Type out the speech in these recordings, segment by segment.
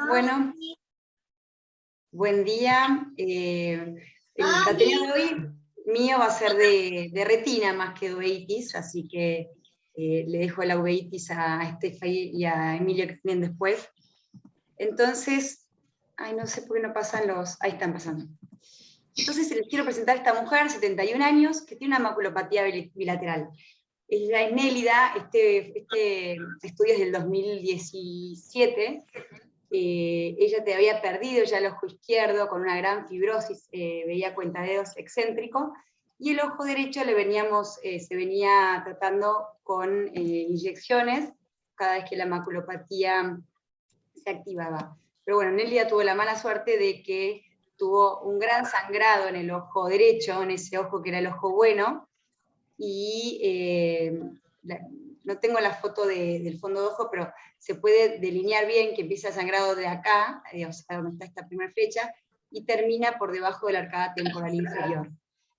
Bueno, buen día. El tratamiento de hoy mío va a ser de retina más que de uveitis, así que le dejo la uveitis a Estefi y a Emilio que tienen después. Entonces, no sé por qué no pasan los... Ahí están pasando. Entonces les quiero presentar a esta mujer, 71 años, que tiene una maculopatía bilateral. Ella es Nélida, este estudio es del 2017. Ella te había perdido ya el ojo izquierdo con una gran fibrosis, veía cuentadedos excéntrico, y el ojo derecho se venía tratando con inyecciones cada vez que la maculopatía se activaba. Pero bueno, Nélida tuvo la mala suerte de que tuvo un gran sangrado en el ojo derecho, en ese ojo que era el ojo bueno, y no tengo la foto del fondo de ojo, pero se puede delinear bien que empieza el sangrado de acá, o sea, donde está esta primera flecha, y termina por debajo de la arcada temporal inferior.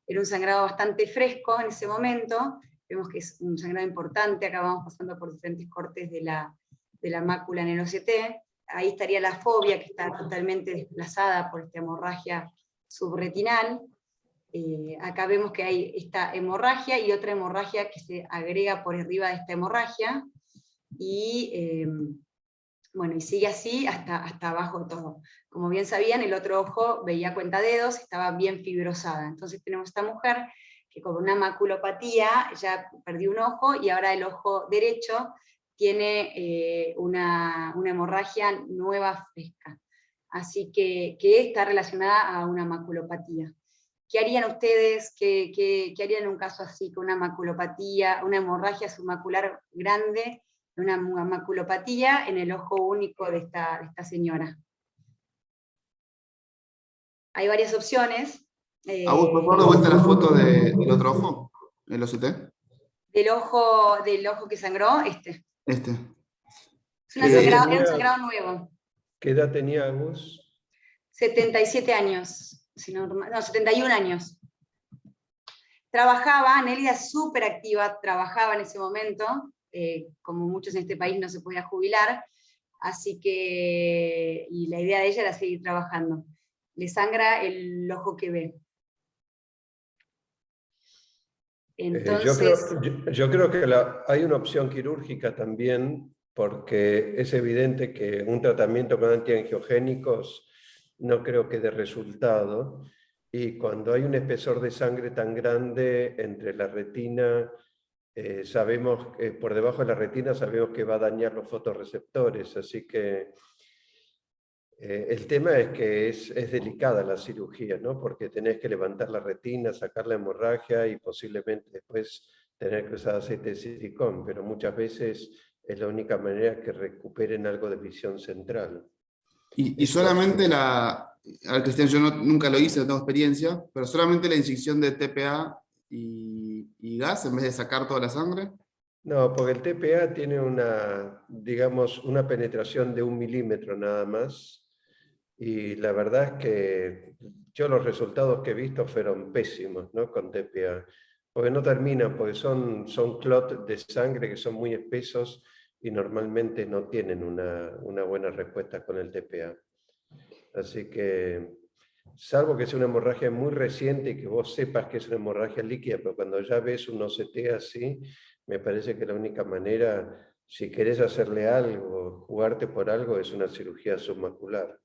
Era un sangrado bastante fresco en ese momento, vemos que es un sangrado importante, acá vamos pasando por diferentes cortes de la mácula en el OCT, ahí estaría la fobia que está totalmente desplazada por esta hemorragia subretinal. Acá vemos que hay esta hemorragia y otra hemorragia que se agrega por arriba de esta hemorragia, y bueno, y sigue así hasta abajo todo. Como bien sabían, el otro ojo veía cuentadedos, estaba bien fibrosada. Entonces tenemos esta mujer que con una maculopatía ya perdió un ojo, y ahora el ojo derecho tiene una hemorragia nueva fresca. Así que está relacionada a una maculopatía. ¿Qué harían ustedes? ¿Qué harían en un caso así, con una maculopatía, una hemorragia submacular grande, una maculopatía en el ojo único de esta señora? Hay varias opciones. Agus, por favor, ¿vuelta la foto del otro ojo? ¿El OCT? Del ojo que sangró, este. Este. Es era un sangrado nuevo. ¿Qué edad tenía Agus? 77 años. No, 71 años. Trabajaba, Nélida es súper activa, trabajaba en ese momento, como muchos en este país no se podía jubilar, así que, y la idea de ella era seguir trabajando. Le sangra el ojo que ve. Entonces, yo creo que hay una opción quirúrgica también, porque es evidente que un tratamiento con antiangiogénicos no creo que dé resultado, y cuando hay un espesor de sangre tan grande entre la retina, sabemos que por debajo de la retina sabemos que va a dañar los fotorreceptores, así que el tema es que es delicada la cirugía, ¿no? Porque tenés que levantar la retina, sacar la hemorragia y posiblemente después tener que usar aceite de silicón, pero muchas veces es la única manera que recuperen algo de visión central. Y solamente Cristian, yo nunca lo hice, no tengo experiencia, pero solamente la inyección de TPA y gas en vez de sacar toda la sangre. No, porque el TPA tiene digamos, una penetración de 1 milímetro nada más, y la verdad es que yo los resultados que he visto fueron pésimos, ¿no? Con TPA, porque no terminan, porque son clots de sangre que son muy espesos y normalmente no tienen una buena respuesta con el TPA. Así que, salvo que sea una hemorragia muy reciente y que vos sepas que es una hemorragia líquida, pero cuando ya ves un OCT así, me parece que la única manera, si querés hacerle algo, jugarte por algo, es una cirugía submacular.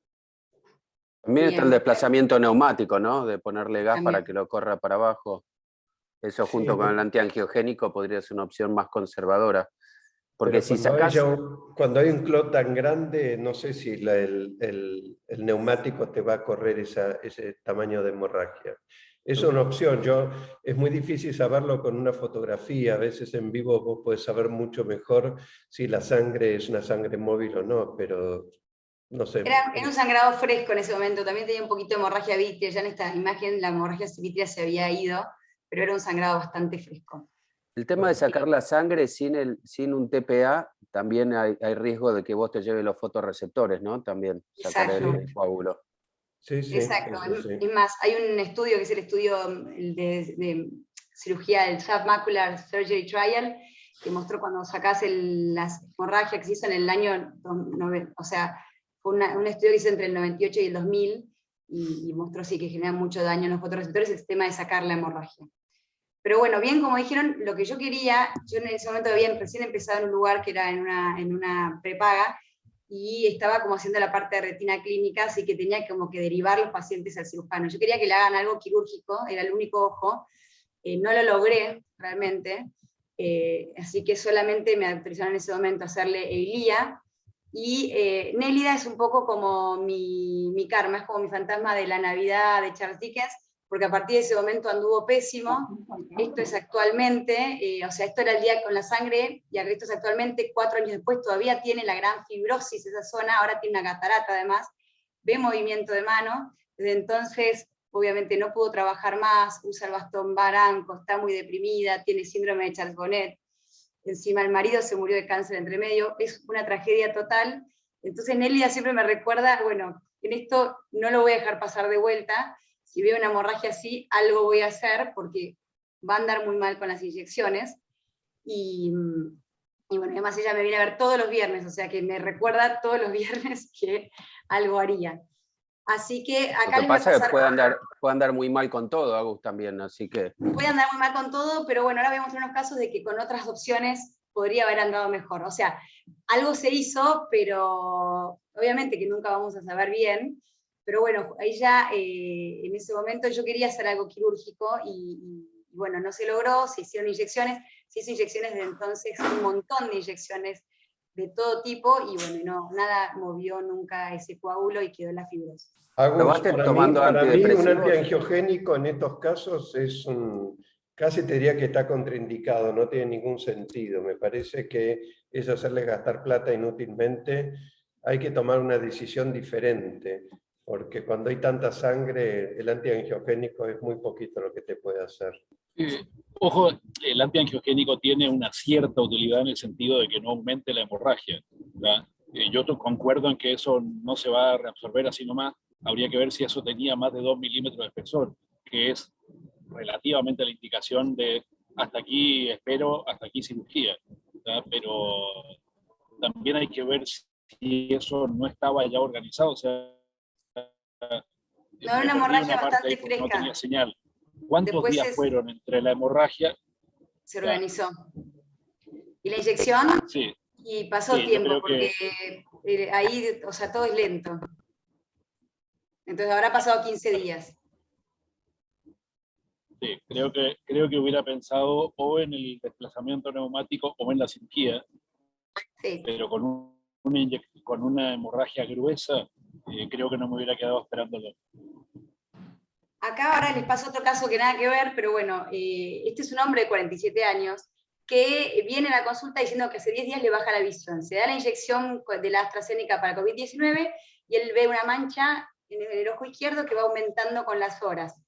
También está el desplazamiento neumático, ¿no? De ponerle gas También. para que lo corra para abajo. Eso junto con el antiangiogénico podría ser una opción más conservadora. Porque si sacás... Cuando hay un clot tan grande, no sé si el neumático te va a correr ese tamaño de hemorragia. Es una opción, es muy difícil saberlo con una fotografía, a veces en vivo vos podés saber mucho mejor si la sangre es una sangre móvil o no, pero no sé. Era un sangrado fresco en ese momento, también tenía un poquito de hemorragia vítrea, ya en esta imagen la hemorragia vítrea se había ido, pero era un sangrado bastante fresco. El tema de sacar la sangre sin un TPA, también hay riesgo de que vos te lleves los fotorreceptores, ¿no? También sacar el coágulo. Sí, sí. Exacto. Sí. Es más, hay un estudio que es el estudio de cirugía, el Submacular Surgery Trial, que mostró cuando sacás las hemorragias que se hizo en el año 90, o sea, fue un estudio que hice entre el 98 y el 2000, y mostró sí que genera mucho daño en los fotorreceptores el tema de sacar la hemorragia. Pero bueno, bien, como dijeron, lo que yo quería, yo en ese momento había recién empezado en un lugar que era en una prepaga, y estaba como haciendo la parte de retina clínica, así que tenía como que derivar los pacientes al cirujano. Yo quería que le hagan algo quirúrgico, era el único ojo, no lo logré realmente, así que solamente me autorizaron en ese momento a hacerle Eylea, y Nélida es un poco como mi karma, es como mi fantasma de la Navidad de Charles Dickens, porque a partir de ese momento anduvo pésimo. Esto es actualmente, o sea, esto era el día con la sangre, y esto es actualmente, 4 años después, todavía tiene la gran fibrosis esa zona, ahora tiene una catarata además, ve movimiento de mano, desde entonces obviamente no pudo trabajar más, usa el bastón baranco, está muy deprimida, tiene síndrome de Charles-Bonnet, encima el marido se murió de cáncer entre medio, es una tragedia total. Entonces Nélida siempre me recuerda, bueno, en esto no lo voy a dejar pasar de vuelta, si veo una hemorragia así, algo voy a hacer, porque va a andar muy mal con las inyecciones, y bueno, además ella me viene a ver todos los viernes, o sea que me recuerda todos los viernes que algo haría. Así que acá lo que pasa es que puede andar muy mal con todo, Agus, también, así que... Puede andar muy mal con todo, pero bueno, ahora voy a mostrar unos casos de que con otras opciones podría haber andado mejor. O sea, algo se hizo, pero obviamente que nunca vamos a saber bien, pero bueno, ahí ya en ese momento yo quería hacer algo quirúrgico, y bueno, no se logró, se hicieron inyecciones, se hizo inyecciones desde entonces, un montón de inyecciones de todo tipo, y bueno, no, nada movió nunca ese coágulo y quedó la fibrosis. Agus, para mí un antidepresivos? antiangiogénico en estos casos es casi te diría que está contraindicado, no tiene ningún sentido. Me parece que es hacerles gastar plata inútilmente. Hay que tomar una decisión diferente, porque cuando hay tanta sangre, el antiangiogénico es muy poquito lo que te puede hacer. Ojo, el antiangiogénico tiene una cierta utilidad en el sentido de que no aumente la hemorragia, ¿verdad? Yo concuerdo en que eso no se va a reabsorber así nomás. Habría que ver si eso tenía más de 2 milímetros de espesor, que es relativamente la indicación de hasta aquí espero, hasta aquí cirugía, ¿verdad? Pero también hay que ver si eso no estaba ya organizado, o sea, No, era una hemorragia bastante porque fresca. no tenía señal. ¿Cuántos Después días fueron entre la hemorragia? Se organizó. ¿Y la inyección? Sí. Y pasó Sí, tiempo, porque ahí, o sea, todo es lento. Entonces habrá pasado 15 días. Sí, creo que hubiera pensado o en el desplazamiento neumático o en la cirugía, Sí. pero con una hemorragia gruesa, creo que no me hubiera quedado esperándolo. Acá ahora les paso otro caso que nada que ver, pero bueno, este es un hombre de 47 años que viene a la consulta diciendo que hace 10 días le baja la visión. Se da la inyección de la AstraZeneca para COVID-19 y él ve una mancha en el ojo izquierdo que va aumentando con las horas.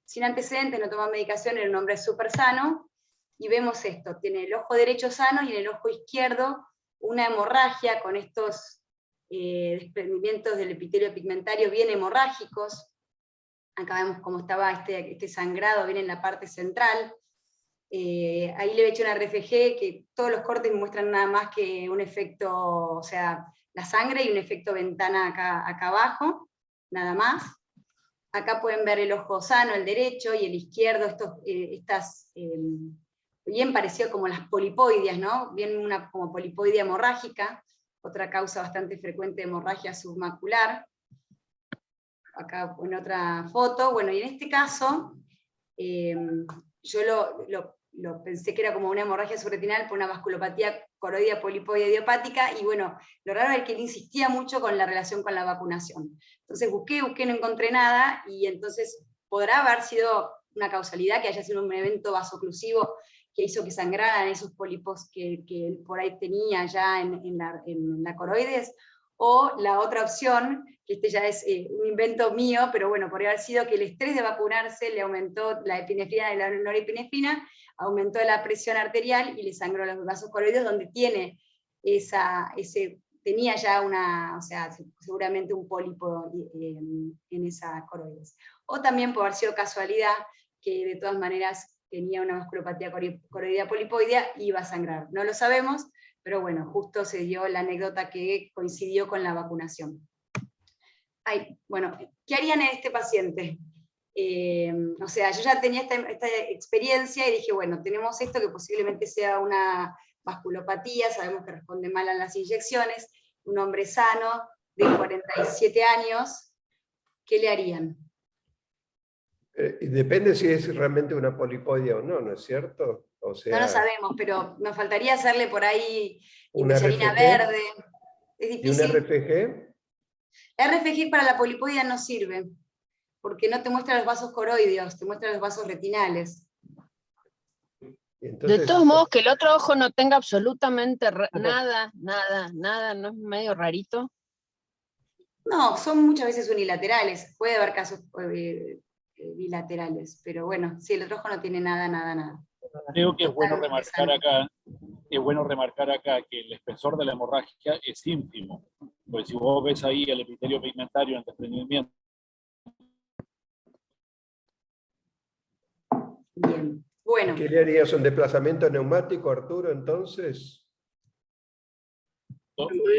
Sin antecedentes, no toma medicación, era un hombre súper sano, y vemos esto, tiene el ojo derecho sano y en el ojo izquierdo una hemorragia con estos desprendimientos del epitelio pigmentario bien hemorrágicos. Acá vemos cómo estaba este sangrado bien en la parte central. Ahí le he hecho una RFG, que todos los cortes muestran nada más que un efecto, o sea, la sangre y un efecto ventana acá abajo, nada más. Acá pueden ver el ojo sano, el derecho, y el izquierdo, bien parecido como las polipoidias, ¿no? Bien una como polipoidia hemorrágica, otra causa bastante frecuente de hemorragia submacular. Acá en otra foto, bueno, y en este caso, yo lo pensé que era como una hemorragia subretinal por una vasculopatía coroidea polipoidea idiopática, y bueno, lo raro es que él insistía mucho con la relación con la vacunación. Entonces busqué, no encontré nada, y entonces podrá haber sido una causalidad que haya sido un evento vasoclusivo que hizo que sangraran esos pólipos que él por ahí tenía ya en la coroides, o la otra opción, que este ya es un invento mío, pero bueno, podría haber sido que el estrés de vacunarse le aumentó la epinefrina y la norepinefrina, aumentó la presión arterial y le sangró los vasos coroides, donde tiene tenía ya o sea, seguramente un pólipo en esa coroides. O también puede haber sido casualidad, que de todas maneras tenía una vasculopatía coroidea polipoidea y iba a sangrar. No lo sabemos, pero bueno, justo se dio la anécdota que coincidió con la vacunación. Ay, bueno, ¿qué harían en este paciente? O sea, yo ya tenía esta experiencia y dije, bueno, tenemos esto que posiblemente sea una vasculopatía, sabemos que responde mal a las inyecciones, un hombre sano de 47 años, ¿qué le harían? Y depende si es realmente una polipodia o no, ¿no es cierto? O sea, No lo sabemos, pero nos faltaría hacerle por ahí una impresionina RFG verde. Es y un difícil. RFG. RFG para la polipodia no sirve, porque no te muestra los vasos coroideos, te muestra los vasos retinales. Entonces, de todos modos, que el otro ojo no tenga absolutamente nada, ¿no es medio rarito? No, son muchas veces unilaterales, puede haber casos bilaterales, pero bueno, sí, el otro ojo no tiene nada. Creo que es bueno Totalmente remarcar acá que el espesor de la hemorragia es ínfimo, porque si vos ves ahí el epitelio pigmentario en desprendimiento. Bien, bueno. ¿qué le harías? ¿Un desplazamiento neumático, Arturo, entonces?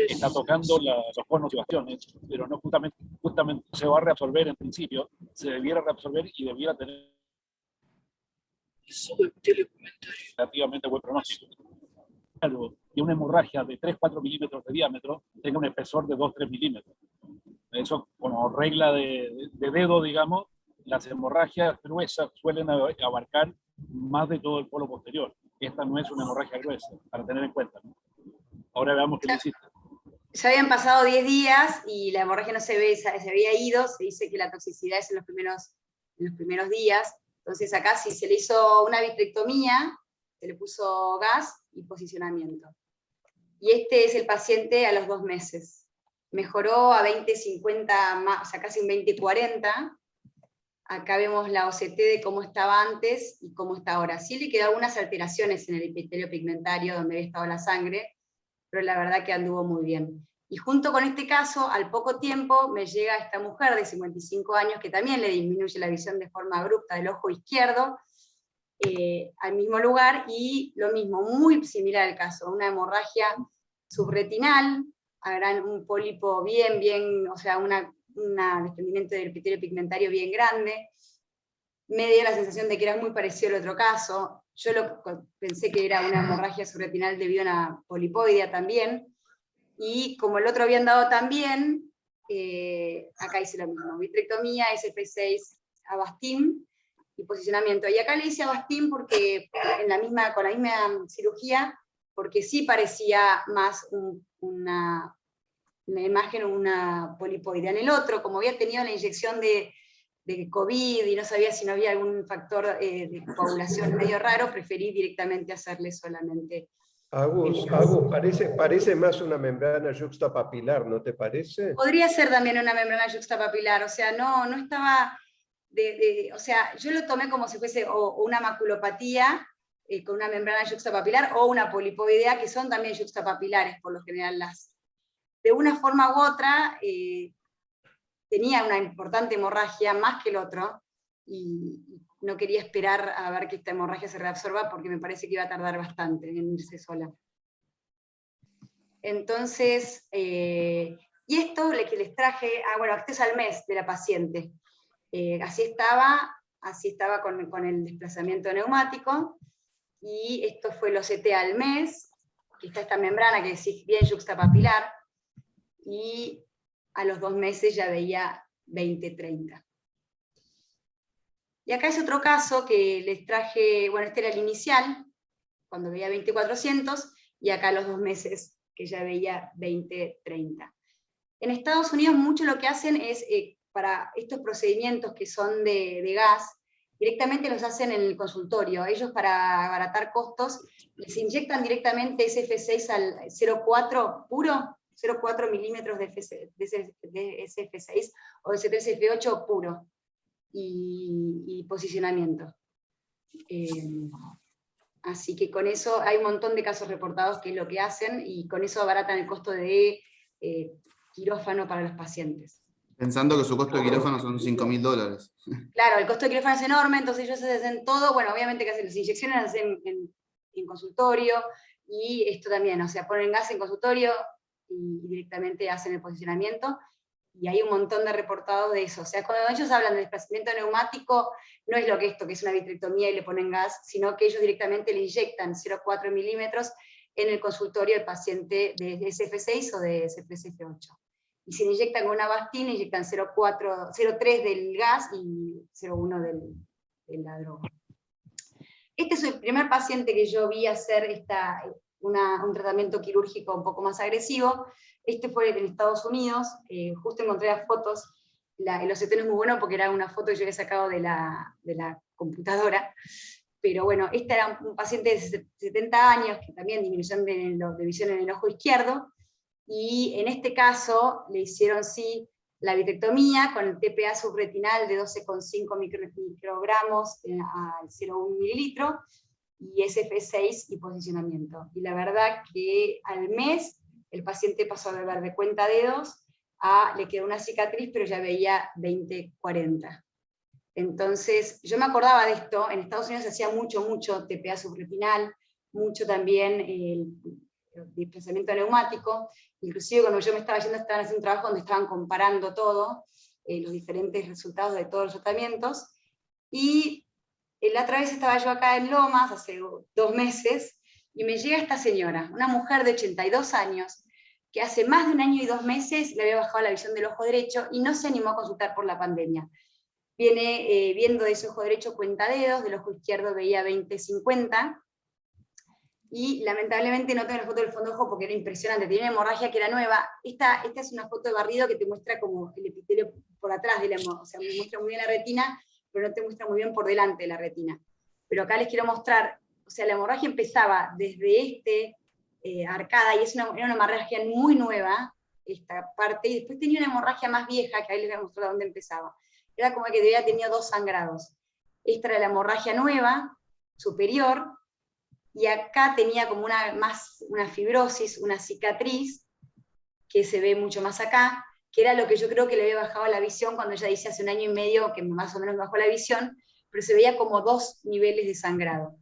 Está tocando los conos y bastiones, pero no justamente se va a reabsorber en principio, se debiera reabsorber y debiera tener relativamente buen pronóstico. Claro, que una hemorragia de 3-4 milímetros de diámetro tenga un espesor de 2-3 milímetros. Eso, como regla de dedo, digamos, las hemorragias gruesas suelen abarcar más de todo el polo posterior. Esta no es una hemorragia gruesa, para tener en cuenta, ¿no? Ahora veamos qué le hiciste. Ya habían pasado 10 días y la hemorragia no se había ido, se dice que la toxicidad es en los primeros días, entonces acá sí se le hizo una vitrectomía, se le puso gas y posicionamiento. Y este es el paciente a los 2 meses. Mejoró a 20-50, o sea, casi un 20-40. Acá vemos la OCT de cómo estaba antes y cómo está ahora. Sí le quedó algunas alteraciones en el epitelio pigmentario donde había estado la sangre, pero la verdad que anduvo muy bien. Y junto con este caso, al poco tiempo, me llega esta mujer de 55 años que también le disminuye la visión de forma abrupta del ojo izquierdo, al mismo lugar, y lo mismo, muy similar al caso, una hemorragia subretinal, un pólipo bien, o sea, un desprendimiento del epitelio pigmentario bien grande. Me dio la sensación de que era muy parecido al otro caso. Yo pensé que era una hemorragia subretinal debido a una polipoidea también, y como el otro habían dado también, acá hice lo mismo, vitrectomía, SP6, Avastin, y posicionamiento. Y acá le hice Avastin porque con la misma cirugía, porque sí parecía más una imagen, una polipoidea. En el otro, como había tenido la inyección de COVID y no sabía si no había algún factor de coagulación medio raro, preferí directamente hacerle solamente. Agus, parece más una membrana yuxtapapilar, ¿no te parece? Podría ser también una membrana yuxtapapilar, o sea, no estaba, o sea, yo lo tomé como si fuese o una maculopatía con una membrana yuxtapapilar o una polipoidea, que son también yuxtapapilares por lo general de una forma u otra, tenía una importante hemorragia más que el otro, y no quería esperar a ver que esta hemorragia se reabsorba porque me parece que iba a tardar bastante en irse sola. Entonces, y esto que les traje, bueno, este es al mes de la paciente. Así estaba con el desplazamiento neumático, y esto fue el OCT al mes, que está esta membrana que es bien yuxtapapilar, y a los 2 meses ya veía 20-30. Y acá es otro caso que les traje, bueno, este era el inicial, cuando veía 20-400, y acá a los 2 meses, que ya veía 20-30. En Estados Unidos mucho lo que hacen es, para estos procedimientos que son de gas, directamente los hacen en el consultorio. Ellos, para abaratar costos, les inyectan directamente SF6 al 0,4 puro, 0,4 milímetros de SF6 o de SF8 puro, y posicionamiento. Así que con eso hay un montón de casos reportados que es lo que hacen, y con eso abaratan el costo de quirófano para los pacientes. Pensando que su costo de quirófano son $5.000. Claro, el costo de quirófano es enorme, entonces ellos hacen todo, bueno, obviamente que hacen las inyecciones, las hacen en consultorio, y esto también, o sea, ponen gas en consultorio y directamente hacen el posicionamiento, y hay un montón de reportados de eso. O sea, cuando ellos hablan de desplazamiento neumático, no es lo que esto, que es una vitrectomía y le ponen gas, sino que ellos directamente le inyectan 0,4 milímetros en el consultorio al paciente de SF6 o de SF8. Y si le inyectan con una Avastin, inyectan 0,3 del gas y 0,1 de la droga. Este es el primer paciente que yo vi hacer un tratamiento quirúrgico un poco más agresivo. Este fue en Estados Unidos, justo encontré las fotos, el OCT no es muy bueno porque era una foto que yo había sacado de la computadora, pero bueno, este era un paciente de 70 años, que también disminución de visión en el ojo izquierdo, y en este caso le hicieron sí la vitrectomía con el TPA subretinal de 12,5 microgramos al 0,1 mililitro, y SF6 y posicionamiento. Y la verdad que al mes el paciente pasó de ver de cuenta dedos le quedó una cicatriz, pero ya veía 20/40. Entonces, yo me acordaba de esto, en Estados Unidos se hacía mucho TPA subretinal, mucho también el desplazamiento neumático, inclusive cuando yo me estaba yendo estaban haciendo un trabajo donde estaban comparando todo, los diferentes resultados de todos los tratamientos, y la otra vez estaba yo acá en Lomas, hace 2 meses, y me llega esta señora, una mujer de 82 años, que hace más de 1 año y 2 meses le había bajado la visión del ojo derecho y no se animó a consultar por la pandemia. Viene viendo de ese ojo derecho cuenta dedos, del ojo izquierdo veía 20/50, y lamentablemente no tengo la foto del fondo de ojo porque era impresionante, tenía una hemorragia que era nueva. Esta es una foto de barrido que te muestra como el epitelio por atrás de la hemorragia, o sea, me muestra muy bien la retina, pero no te muestra muy bien por delante de la retina. Pero acá les quiero mostrar, o sea, la hemorragia empezaba desde arcada, y era una hemorragia muy nueva, esta parte, y después tenía una hemorragia más vieja, que ahí les voy a mostrar dónde empezaba. Era como que había tenido 2 sangrados. Esta era la hemorragia nueva, superior, y acá tenía como una fibrosis, una cicatriz, que se ve mucho más acá, que era lo que yo creo que le había bajado la visión cuando ella dice hace 1 año y medio que más o menos me bajó la visión, pero se veía como 2 niveles de sangrado.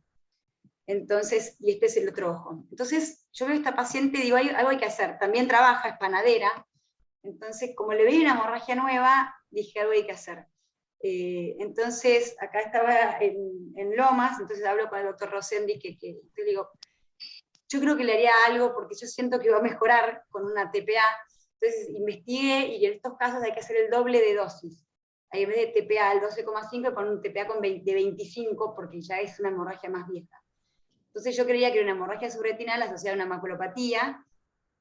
Entonces, y este es el otro ojo. Entonces, yo veo a esta paciente y digo, algo hay que hacer. También trabaja, es panadera. Entonces, como le veía una hemorragia nueva, dije, algo hay que hacer. Entonces, acá estaba en Lomas, entonces hablo con el doctor Rosendi, que le digo, yo creo que le haría algo porque yo siento que va a mejorar con una TPA. Entonces investigué, y en estos casos hay que hacer el doble de dosis. Ahí en vez de TPA al 12,5, poner un TPA de 25, porque ya es una hemorragia más vieja. Entonces yo creía que era una hemorragia subretinal asociada a una maculopatía,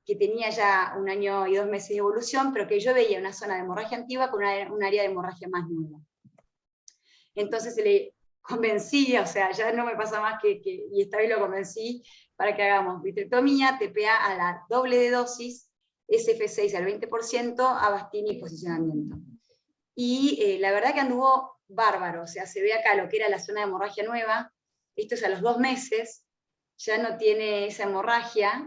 que tenía ya 1 año y 2 meses de evolución, pero que yo veía una zona de hemorragia antigua con un área de hemorragia más nueva. Entonces le convencí, o sea, ya no me pasa más y esta vez lo convencí para que hagamos vitrectomía, TPA a la doble de dosis, SF6 al 20%, Avastin y posicionamiento. Y la verdad que anduvo bárbaro, o sea, se ve acá lo que era la zona de hemorragia nueva, esto es a los 2 meses, ya no tiene esa hemorragia,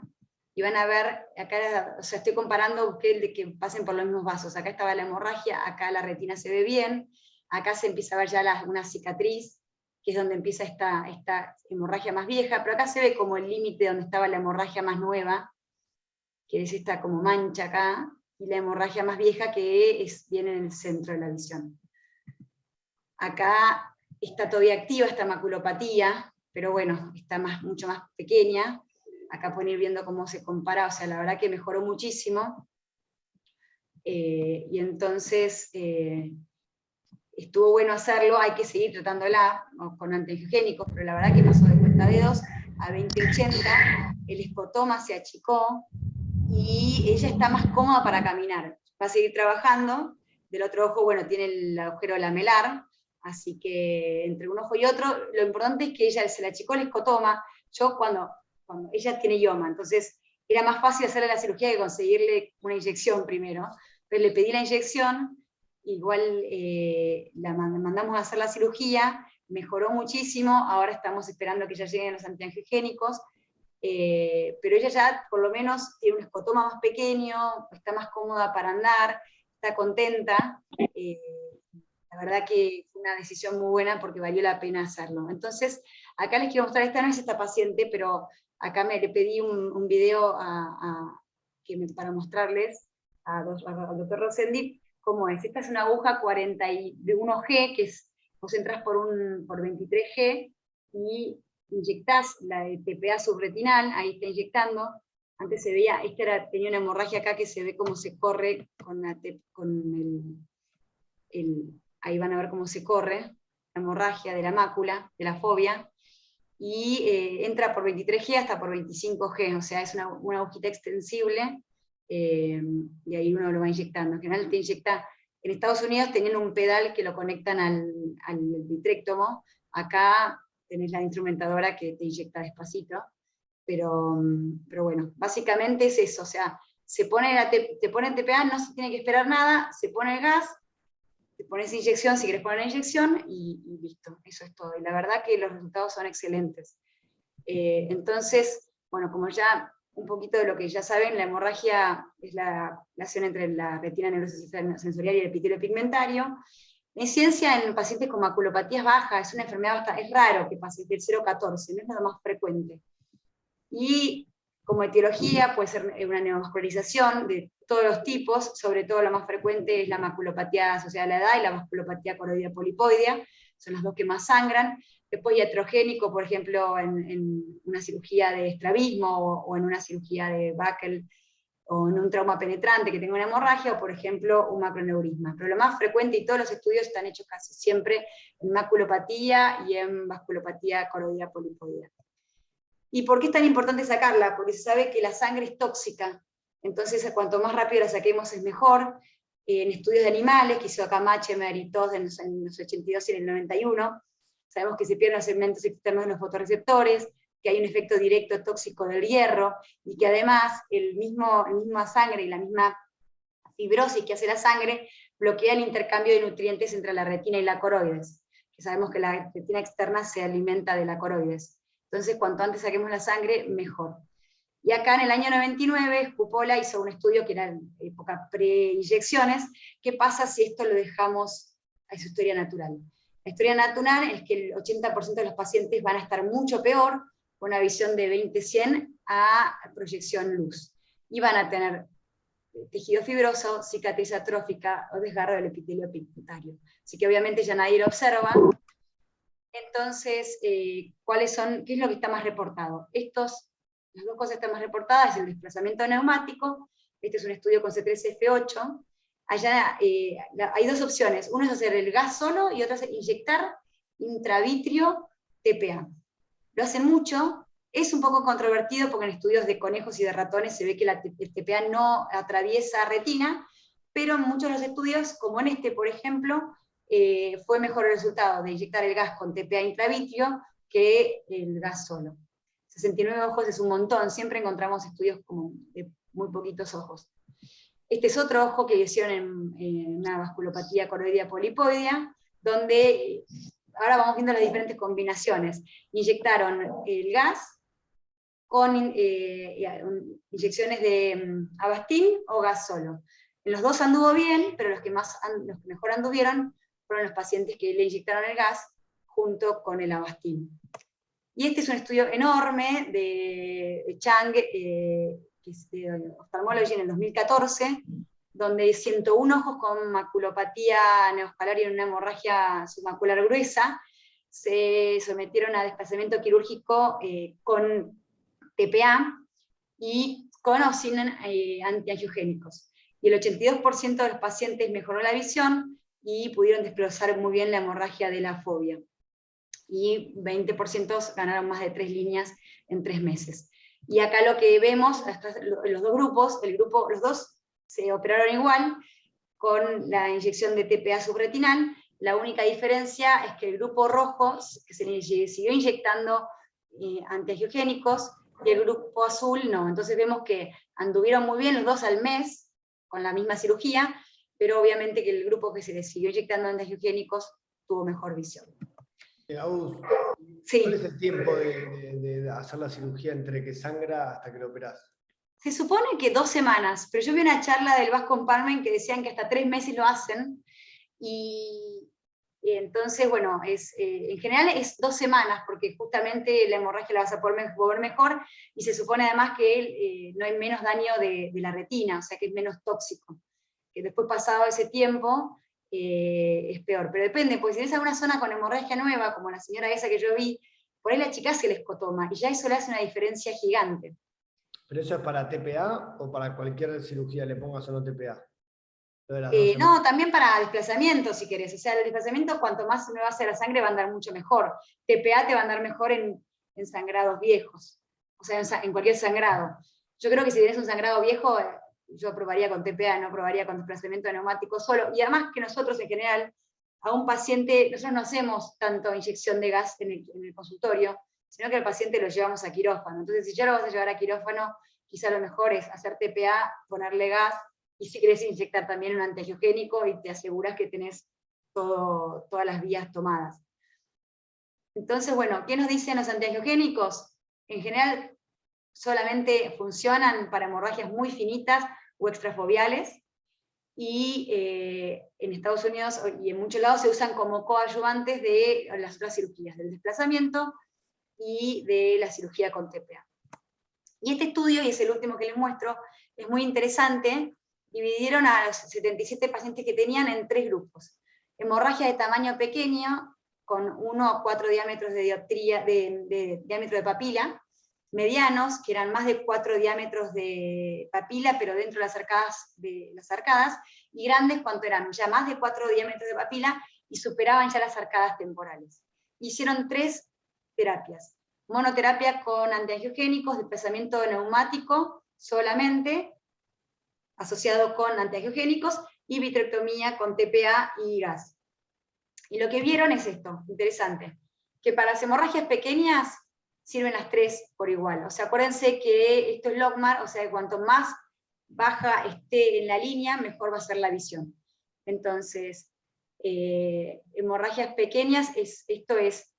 y van a ver, acá, o sea, estoy comparando, busqué de que pasen por los mismos vasos, acá estaba la hemorragia, acá la retina se ve bien, acá se empieza a ver ya una cicatriz, que es donde empieza esta hemorragia más vieja, pero acá se ve como el límite donde estaba la hemorragia más nueva, que es esta como mancha acá, y la hemorragia más vieja que viene en el centro de la visión. Acá está todavía activa esta maculopatía, pero bueno, está mucho más pequeña. Acá pueden ir viendo cómo se compara, o sea, la verdad que mejoró muchísimo. Y entonces estuvo bueno hacerlo, hay que seguir tratándola con antiangiogénicos, pero la verdad que pasó de cuenta dedos a 20/80, el escotoma se achicó, y ella está más cómoda para caminar. Va a seguir trabajando. Del otro ojo, bueno, tiene el agujero lamelar, así que entre un ojo y otro, lo importante es que ella se le achicó el escotoma. Yo cuando ella tiene ioma, entonces era más fácil hacerle la cirugía que conseguirle una inyección primero. Entonces le pedí la inyección, igual la mandamos a hacer la cirugía, mejoró muchísimo, ahora estamos esperando que ya lleguen los antiangiogénicos, pero ella ya por lo menos tiene un escotoma más pequeño, está más cómoda para andar, está contenta. La verdad que fue una decisión muy buena porque valió la pena hacerlo. Entonces, acá les quiero mostrar, esta no es esta paciente, pero acá le pedí un video para mostrarles al doctor Rosendi cómo es. Esta es una aguja 41G, que es, vos entras por 23G y inyectás la de TPA subretinal, ahí está inyectando. Antes se veía, tenía una hemorragia acá que se ve cómo se corre ahí van a ver cómo se corre, la hemorragia de la mácula, de la fobia, y entra por 23G hasta por 25G, o sea, es una agujita extensible, y ahí uno lo va inyectando. En general te inyecta, en Estados Unidos tenían un pedal que lo conectan al vitrectomo, acá tenés la instrumentadora que te inyecta despacito, pero bueno, básicamente es eso, o sea, te ponen TPA, no se tiene que esperar nada, se pone el gas, te pones inyección si quieres poner la inyección, y listo, eso es todo. Y la verdad que los resultados son excelentes. Entonces, bueno, como ya un poquito de lo que ya saben, la hemorragia es la relación entre la retina neurosensorial y el epitelio pigmentario. En ciencia, en pacientes con maculopatías bajas, es una enfermedad es raro que pase del 0,14, no es nada más frecuente. Y como etiología puede ser una neovascularización de todos los tipos, sobre todo la más frecuente es la maculopatía asociada a la edad y la vasculopatía coroidea polipoidea, son las dos que más sangran. Después iatrogénico, por ejemplo, en una cirugía de estrabismo o en una cirugía de Buckel, o en un trauma penetrante que tenga una hemorragia, o por ejemplo un macroneurisma. Pero lo más frecuente, y todos los estudios están hechos casi siempre en maculopatía y en vasculopatía coroidea polipoidea. ¿Y por qué es tan importante sacarla? Porque se sabe que la sangre es tóxica, entonces cuanto más rápido la saquemos es mejor. En estudios de animales, que hizo acá Machemer y todos en los 82 y en el 91, sabemos que se pierden los segmentos externos de los fotorreceptores, que hay un efecto directo tóxico del hierro, y que además la misma sangre y la misma fibrosis que hace la sangre bloquea el intercambio de nutrientes entre la retina y la coroides, que sabemos que la retina externa se alimenta de la coroides. Entonces, cuanto antes saquemos la sangre, mejor. Y acá en el año 99, Cupola hizo un estudio que era en época pre-inyecciones, ¿qué pasa si esto lo dejamos a su historia natural? La historia natural es que el 80% de los pacientes van a estar mucho peor, con una visión de 20-100 a proyección luz. Y van a tener tejido fibroso, cicatriz atrófica o desgarro del epitelio pigmentario. Así que obviamente ya nadie lo observa. Entonces, ¿qué es lo que está más reportado? Las dos cosas están más reportadas, el desplazamiento neumático, este es un estudio con C3F8, allá hay dos opciones, uno es hacer el gas solo y otro es inyectar intravitrio TPA. Lo hacen mucho, es un poco controvertido porque en estudios de conejos y de ratones se ve que el TPA no atraviesa retina, pero en muchos de los estudios, como en este por ejemplo, fue mejor el resultado de inyectar el gas con TPA intravitrio que el gas solo. 69 ojos es un montón, siempre encontramos estudios como de muy poquitos ojos. Este es otro ojo que hicieron en una vasculopatía coroidea polipoidea, donde ahora vamos viendo las diferentes combinaciones. Inyectaron el gas con inyecciones de Avastin o gas solo. En los dos anduvo bien, pero los que mejor anduvieron fueron los pacientes que le inyectaron el gas junto con el Avastin. Y este es un estudio enorme de Chang, que es de Ophthalmology en el 2014, donde 101 ojos con maculopatía neovascular y una hemorragia submacular gruesa se sometieron a desplazamiento quirúrgico con TPA y con o sin antiangiogénicos. Y el 82% de los pacientes mejoró la visión y pudieron desplazar muy bien la hemorragia de la fobia. Y 20% ganaron más de 3 líneas en 3 meses. Y acá lo que vemos, los dos grupos, los dos se operaron igual, con la inyección de TPA subretinal. La única diferencia es que el grupo rojo, que se le siguió inyectando antiangiogénicos, y el grupo azul no. Entonces vemos que anduvieron muy bien los dos al mes, con la misma cirugía, pero obviamente que el grupo que se le siguió inyectando antiangiogénicos tuvo mejor visión. Agus, Sí. ¿cuál es el tiempo de hacer la cirugía entre que sangra hasta que lo operás? Se supone que 2 semanas, pero yo vi una charla del Bascom Palmen que decían que hasta 3 meses lo hacen, y Entonces, bueno, en general es 2 semanas, porque justamente la hemorragia la vas a poder mover mejor, y se supone además que no hay menos daño de la retina, o sea que es menos tóxico. Que después, pasado ese tiempo, es peor. Pero depende, porque si tienes alguna zona con hemorragia nueva, como la señora esa que yo vi, por ahí la chica se le escotoma, y ya eso le hace una diferencia gigante. ¿Pero eso es para TPA o para cualquier cirugía le pongas o no TPA? Lo de las 2 semanas. No, también para desplazamiento, si querés. O sea, el desplazamiento, cuanto más nueva sea la sangre, va a andar mucho mejor. TPA te va a andar mejor en sangrados viejos, o sea, en cualquier sangrado. Yo creo que si tenés un sangrado viejo, yo probaría con TPA, no probaría con desplazamiento neumático solo. Y además que nosotros, en general, a un paciente, nosotros no hacemos tanto inyección de gas en el consultorio, sino que al paciente lo llevamos a quirófano. Entonces, si ya lo vas a llevar a quirófano, quizá lo mejor es hacer TPA, ponerle gas, y si querés inyectar también un antiangiogénico, y te aseguras que tenés todas las vías tomadas. Entonces, bueno, ¿qué nos dicen los antiangiogénicos? En general, solamente funcionan para hemorragias muy finitas o extrafobiales, y en Estados Unidos y en muchos lados se usan como coadyuvantes de las otras cirugías, del desplazamiento y de la cirugía con TPA. Y este estudio, y es el último que les muestro, es muy interesante. Dividieron a los 77 pacientes que tenían en 3 grupos. Hemorragia de tamaño pequeño, con 1 a 4 diámetros de dioptría, de diámetro de papila, medianos, que eran más de 4 diámetros de papila, pero dentro de las arcadas, y grandes, cuanto eran ya más de 4 diámetros de papila, y superaban ya las arcadas temporales. Hicieron 3 terapias. Monoterapia con antiangiogénicos, desplazamiento neumático solamente, asociado con antiangiogénicos, y vitrectomía con TPA y gas. Y lo que vieron es esto, interesante, que para las hemorragias pequeñas sirven las 3 por igual. O sea, acuérdense que esto es logmar, o sea, que cuanto más baja esté en la línea, mejor va a ser la visión. Entonces, hemorragias pequeñas, esto es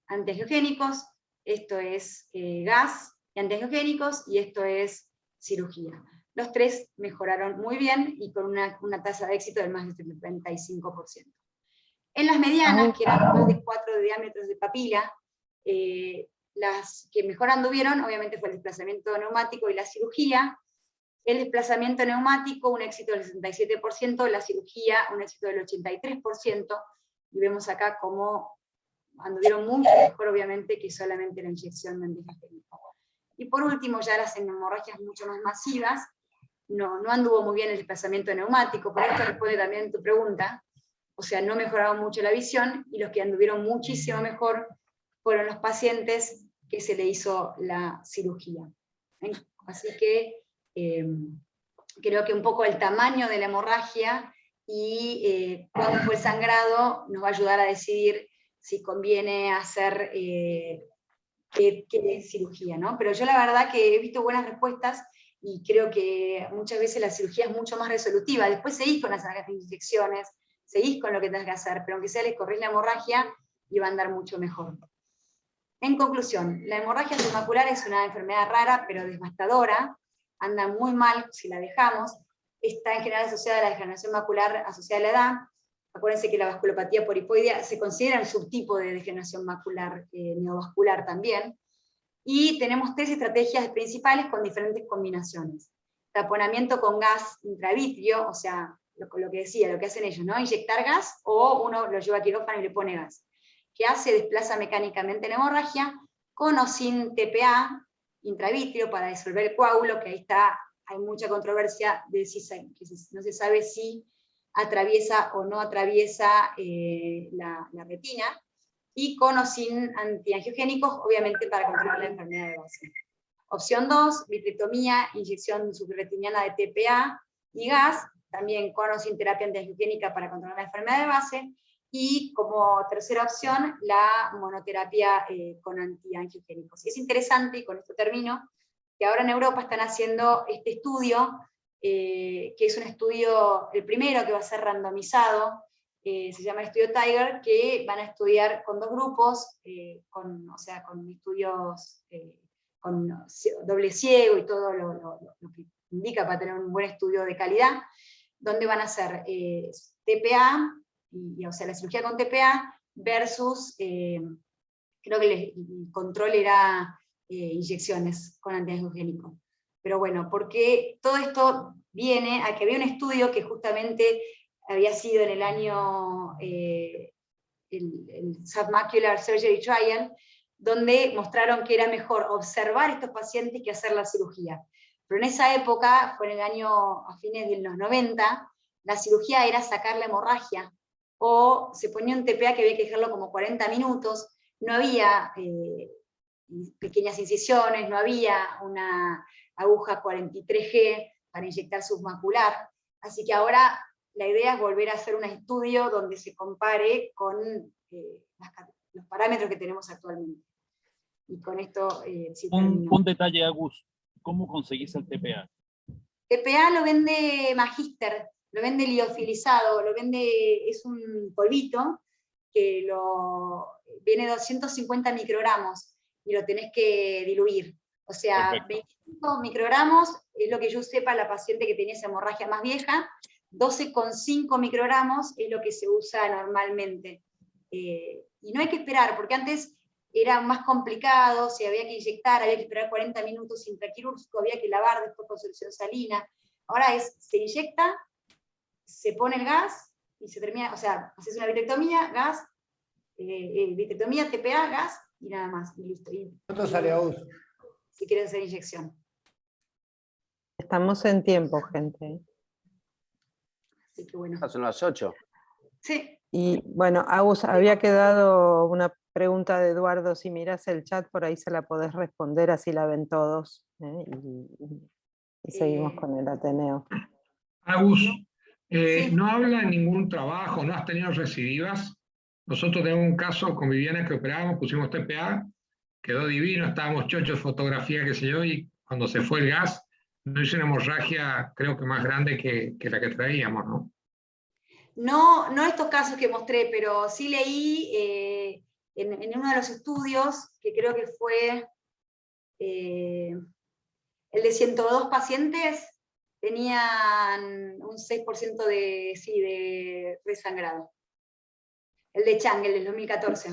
antiangiogénicos, esto es gas y antiangiogénicos, y esto es cirugía. Los 3 mejoraron muy bien y con una tasa de éxito del más del 75%. En las medianas, que eran más de 4 diámetros de papila, las que mejor anduvieron, obviamente, fue el desplazamiento neumático y la cirugía. El desplazamiento neumático, un éxito del 67%, la cirugía, un éxito del 83%, y vemos acá cómo anduvieron mucho mejor, obviamente, que solamente la inyección de antiangiogénico. Y por último, ya las hemorragias mucho más masivas, no anduvo muy bien el desplazamiento neumático, por esto responde también tu pregunta. O sea, no mejoraron mucho la visión, y los que anduvieron muchísimo mejor fueron los pacientes que se le hizo la cirugía. Así que creo que un poco el tamaño de la hemorragia y cómo fue el sangrado nos va a ayudar a decidir si conviene hacer qué cirugía, ¿no? Pero yo la verdad que he visto buenas respuestas, y creo que muchas veces la cirugía es mucho más resolutiva. Después seguís con las inyecciones, seguís con lo que tenés que hacer, pero aunque sea, les corrés la hemorragia y va a andar mucho mejor. En conclusión, la hemorragia submacular es una enfermedad rara, pero devastadora, anda muy mal si la dejamos, está en general asociada a la degeneración macular asociada a la edad. Acuérdense que la vasculopatía polipoidea se considera un subtipo de degeneración macular neovascular también. Y tenemos 3 estrategias principales con diferentes combinaciones. Taponamiento con gas intravítrio, o sea, lo que decía, lo que hacen ellos, ¿no? Inyectar gas, o uno lo lleva a quirófano y le pone gas. Que desplaza mecánicamente la hemorragia, con o sin TPA intravítrio para disolver el coágulo, que ahí hay mucha controversia de que no se sabe si atraviesa o no atraviesa la retina, y con o sin antiangiogénicos, obviamente para controlar la enfermedad de base. Opción 2, vitrectomía, inyección subretiniana de TPA y gas, también con o sin terapia antiangiogénica para controlar la enfermedad de base. Y como tercera opción, la monoterapia con antiangiogénicos. Es interesante, y con esto termino, que ahora en Europa están haciendo este estudio, que es un estudio, el primero que va a ser randomizado, se llama el estudio Tiger, que van a estudiar con 2 grupos, con estudios con doble ciego y todo lo que indica para tener un buen estudio de calidad, donde van a hacer TPA, o sea, la cirugía con TPA versus, creo que el control era inyecciones con antiangiogénico. Pero bueno, porque todo esto viene a que había un estudio que justamente había sido en el año, el Submacular Surgery Trial, donde mostraron que era mejor observar a estos pacientes que hacer la cirugía. Pero en esa época, fue en el año, a fines de los 90, la cirugía era sacar la hemorragia, o se ponía un TPA que había que dejarlo como 40 minutos, no había pequeñas incisiones, no había una aguja 43G para inyectar submacular, así que ahora la idea es volver a hacer un estudio donde se compare con los parámetros que tenemos actualmente. Y con esto sí termino. Un detalle, Agus, ¿cómo conseguís el TPA? TPA lo vende Magister, lo vende liofilizado, es un polvito que viene 250 microgramos y lo tenés que diluir. O sea, Perfecto. 25 microgramos es lo que yo sepa la paciente que tenía esa hemorragia más vieja, 12,5 microgramos es lo que se usa normalmente. Y no hay que esperar, porque antes era más complicado, si había que inyectar, había que esperar 40 minutos intraquirúrgico, había que lavar después con solución salina. Ahora se inyecta, se pone el gas y se termina, o sea, haces una vitrectomía, gas, vitrectomía, TPA, gas y nada más, y listo. ¿Cuánto sale a vos? Si quieres hacer inyección. Estamos en tiempo, gente. Así que bueno. Son las 8. Sí. Y bueno, Agus, había quedado una pregunta de Eduardo, si mirás el chat, por ahí se la podés responder, así la ven todos. Y seguimos con el Ateneo. Agus, Sí. no habla en ningún trabajo, no has tenido recidivas. Nosotros tenemos un caso con Viviana que operamos, pusimos TPA, quedó divino, estábamos chochos, fotografía, qué sé yo, y cuando se fue el gas, no hizo una hemorragia, creo que más grande que la que traíamos, ¿no? No estos casos que mostré, pero sí leí en uno de los estudios, que creo que fue el de 102 pacientes, tenían un 6% de resangrado. El de Chang, el del 2014.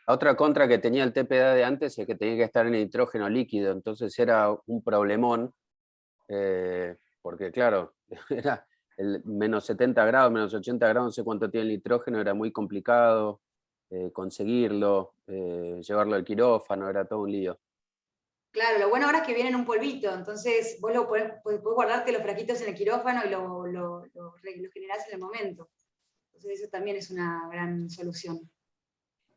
La otra contra que tenía el TPA de antes es que tenía que estar en nitrógeno líquido, entonces era un problemón, porque claro, era el menos 70 grados, menos 80 grados, no sé cuánto tiene el nitrógeno, era muy complicado conseguirlo, llevarlo al quirófano, era todo un lío. Claro, lo bueno ahora es que viene en un polvito, entonces vos podés guardarte los fraquitos en el quirófano y lo generás en el momento. Entonces eso también es una gran solución.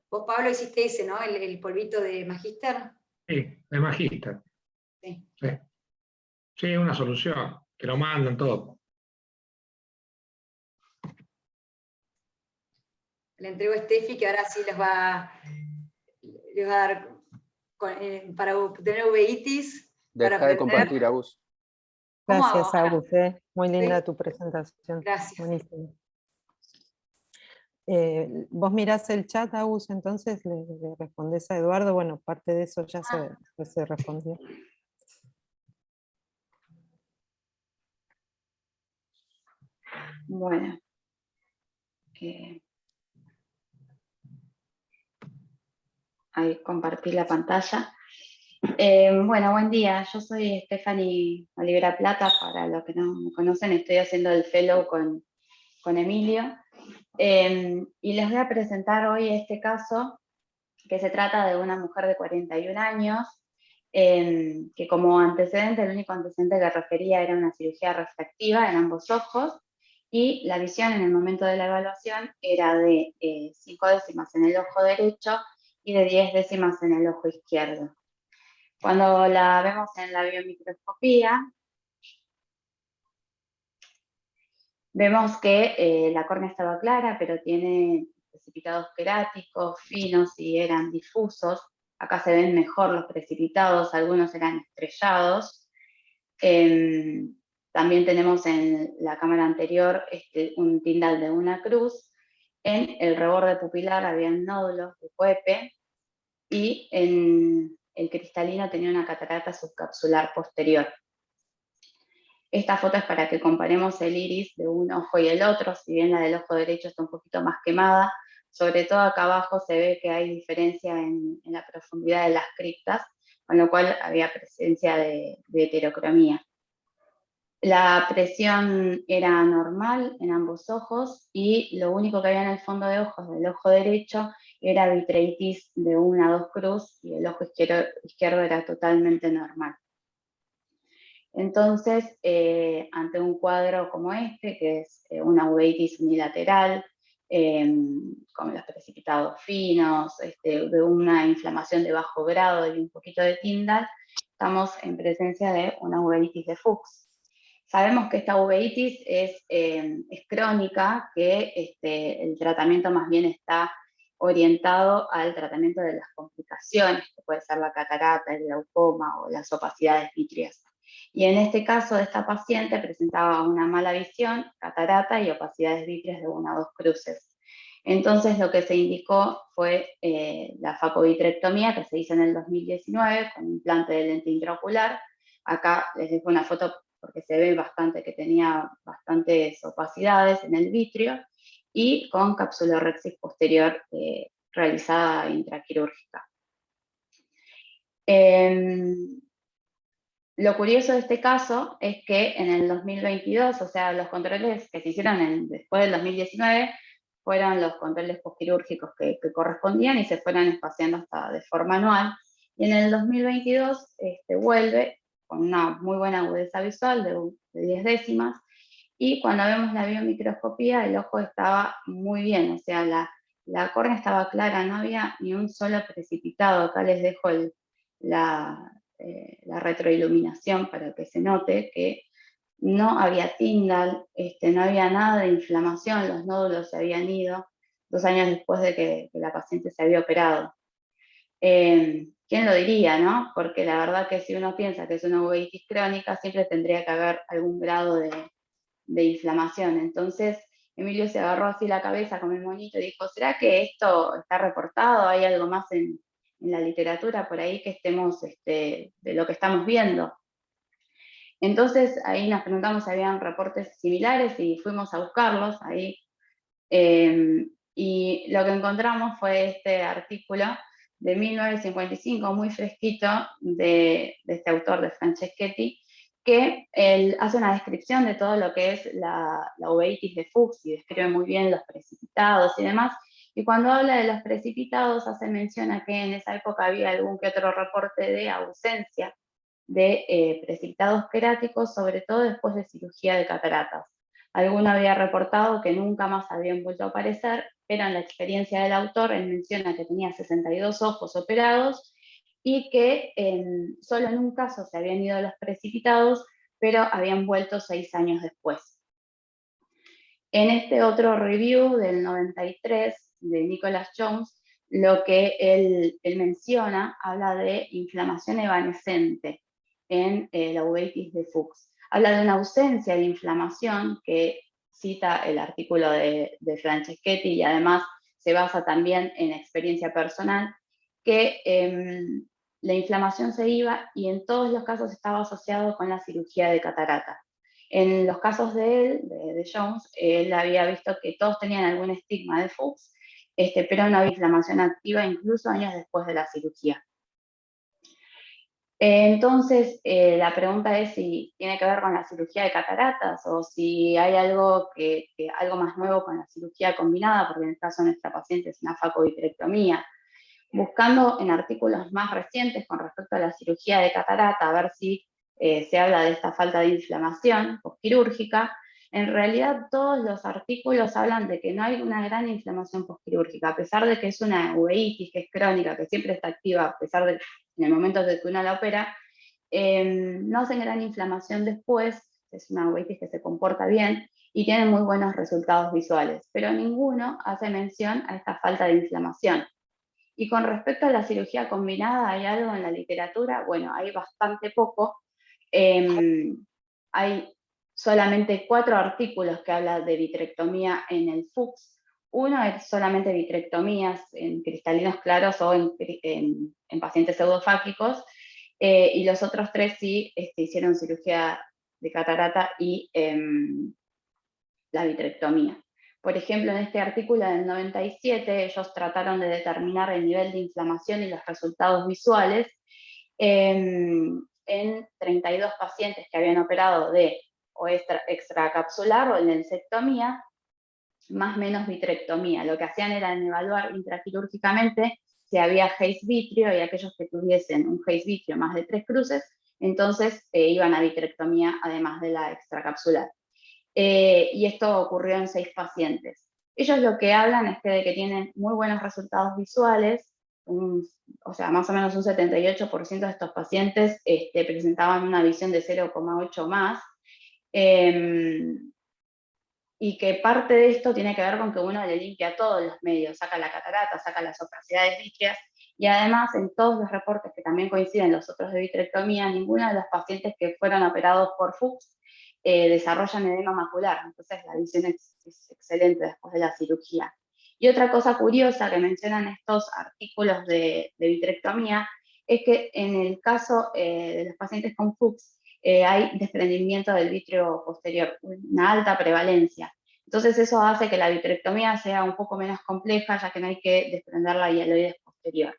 Vos, Pablo, hiciste ese, ¿no? El polvito de Magister. Sí, de Magister. Sí. Sí. Sí, es una solución, que lo mandan todo. Le entrego a Steffi, que ahora sí les va a dar para obtener uveitis. Deja de compartir, Agus. ¿Cómo Gracias, hago? Agus. Muy linda tu presentación. Gracias. Buenísimo. Vos mirás el chat, Agus, entonces le respondés a Eduardo. Bueno, parte de eso ya se respondió. Bueno. Ahí compartí la pantalla. Bueno, buen día. Yo soy Stephanie Olivera Plata. Para los que no me conocen, estoy haciendo el fellow con Emilio. Y les voy a presentar hoy este caso, que se trata de una mujer de 41 años, que como antecedente, el único antecedente que refería era una cirugía refractiva en ambos ojos, y la visión en el momento de la evaluación era de 5 décimas en el ojo derecho y de 10 décimas en el ojo izquierdo. Cuando la vemos en la biomicroscopía, vemos que la córnea estaba clara, pero tiene precipitados queráticos, finos y eran difusos. Acá se ven mejor los precipitados, algunos eran estrellados. También tenemos en la cámara anterior un tindal de una cruz. En el reborde pupilar había nódulos de Koeppe y en el cristalino tenía una catarata subcapsular posterior. Esta foto es para que comparemos el iris de un ojo y el otro, si bien la del ojo derecho está un poquito más quemada, sobre todo acá abajo se ve que hay diferencia en la profundidad de las criptas, con lo cual había presencia de heterocromía. La presión era normal en ambos ojos y lo único que había en el fondo de ojos del ojo derecho era vitreitis de 1 a 2 cruz y el ojo izquierdo era totalmente normal. Entonces, ante un cuadro como este, que es una uveitis unilateral, con los precipitados finos, de una inflamación de bajo grado y un poquito de Tyndall, estamos en presencia de una uveitis de Fuchs. Sabemos que esta uveitis es crónica, que el tratamiento más bien está orientado al tratamiento de las complicaciones, que puede ser la catarata, el glaucoma o las opacidades vítreas. Y en este caso de esta paciente presentaba una mala visión, catarata y opacidades vítreas de 1 a 2 cruces. Entonces lo que se indicó fue la facovitrectomía que se hizo en el 2019 con implante de lente intraocular. Acá les dejo una foto porque se ve bastante que tenía bastantes opacidades en el vitrio, y con capsulorhexis posterior realizada intraquirúrgica. Lo curioso de este caso es que en el 2022, o sea, los controles que se hicieron después del 2019, fueron los controles postquirúrgicos que correspondían y se fueron espaciando hasta de forma anual. Y en el 2022 vuelve con una muy buena agudeza visual de 10 décimas, y cuando vemos la biomicroscopía el ojo estaba muy bien, o sea, la córnea estaba clara, no había ni un solo precipitado. Acá les dejo la retroiluminación para que se note que no había Tyndall, no había nada de inflamación, los nódulos se habían ido 2 años después de que la paciente se había operado. ¿Quién lo diría, no? Porque la verdad que si uno piensa que es una uveitis crónica, siempre tendría que haber algún grado de inflamación. Entonces Emilio se agarró así la cabeza con el monito y dijo, ¿será que esto está reportado? ¿Hay algo más en la literatura por ahí que estemos, de lo que estamos viendo? Entonces ahí nos preguntamos si habían reportes similares y fuimos a buscarlos ahí. Y lo que encontramos fue este artículo de 1955, muy fresquito, de este autor, de Franceschetti, que él hace una descripción de todo lo que es la uveitis de Fuchs y describe muy bien los precipitados y demás. Y cuando habla de los precipitados hace mención a que en esa época había algún que otro reporte de ausencia de precipitados queráticos, sobre todo después de cirugía de cataratas. Alguno había reportado que nunca más habían vuelto a aparecer, pero en la experiencia del autor él menciona que tenía 62 ojos operados y que solo en un caso se habían ido los precipitados, pero habían vuelto 6 años después. En este otro review del 93 de Nicholas Jones, lo que él menciona, habla de inflamación evanescente en la uveitis de Fuchs. Habla de una ausencia de inflamación, que cita el artículo de Franceschetti y además se basa también en experiencia personal, que la inflamación se iba y en todos los casos estaba asociado con la cirugía de catarata. En los casos de él, de Jones, él había visto que todos tenían algún estigma de Fuchs, pero no había inflamación activa incluso años después de la cirugía. Entonces, la pregunta es si tiene que ver con la cirugía de cataratas o si hay algo más nuevo con la cirugía combinada, porque en el caso de nuestra paciente es una facovitrectomía. Buscando en artículos más recientes con respecto a la cirugía de catarata, a ver si se habla de esta falta de inflamación postquirúrgica, en realidad todos los artículos hablan de que no hay una gran inflamación postquirúrgica, a pesar de que es una uveitis que es crónica, que siempre está activa, a pesar de en el momento de que uno la opera, no hacen gran inflamación después, es una uveitis que se comporta bien y tiene muy buenos resultados visuales, pero ninguno hace mención a esta falta de inflamación. Y con respecto a la cirugía combinada, ¿hay algo en la literatura? Bueno, hay bastante poco. Hay solamente 4 artículos que hablan de vitrectomía en el Fuchs. Uno es solamente vitrectomías en cristalinos claros o en pacientes pseudofáquicos, y los otros 3 sí hicieron cirugía de catarata y la vitrectomía. Por ejemplo, en este artículo del 97, ellos trataron de determinar el nivel de inflamación y los resultados visuales en 32 pacientes que habían operado de o extracapsular o lensectomía, más menos vitrectomía. Lo que hacían era evaluar intraquirúrgicamente si había Hayes vitrio, y aquellos que tuviesen un Hayes vitrio más de 3 cruces, entonces iban a vitrectomía además de la extracapsular. Y esto ocurrió en 6 pacientes. Ellos lo que hablan es de que tienen muy buenos resultados visuales, o sea, más o menos un 78% de estos pacientes presentaban una visión de 0,8 más, y que parte de esto tiene que ver con que uno le limpia todos los medios, saca la catarata, saca las opacidades vítreas, y además en todos los reportes que también coinciden los otros de vitrectomía, ninguno de los pacientes que fueron operados por Fuchs desarrollan edema macular, entonces la visión es excelente después de la cirugía. Y otra cosa curiosa que mencionan estos artículos de vitrectomía es que en el caso de los pacientes con Fuchs hay desprendimiento del vítreo posterior, una alta prevalencia. Entonces eso hace que la vitrectomía sea un poco menos compleja, ya que no hay que desprender la hialoides posterior.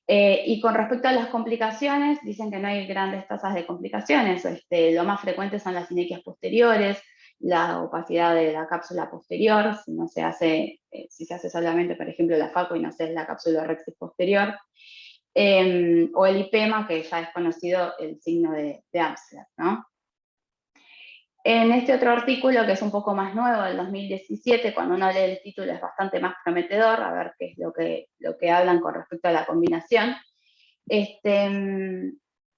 Y con respecto a las complicaciones, dicen que no hay grandes tasas de complicaciones. Lo más frecuente son las inequias posteriores, la opacidad de la cápsula posterior, si no se hace, si se hace solamente, por ejemplo, la FACO y no se es la cápsula rexis posterior, o el lipema, que ya es conocido el signo de Amsler, ¿no? En este otro artículo, que es un poco más nuevo, del 2017, cuando uno lee el título es bastante más prometedor, a ver qué es lo que hablan con respecto a la combinación.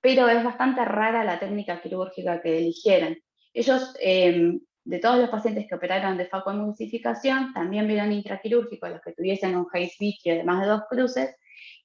Pero es bastante rara la técnica quirúrgica que eligieron. Ellos, de todos los pacientes que operaron de facoemulsificación, también vieron intraquirúrgicos los que tuviesen un Hayes vitrio de más de 2 cruces,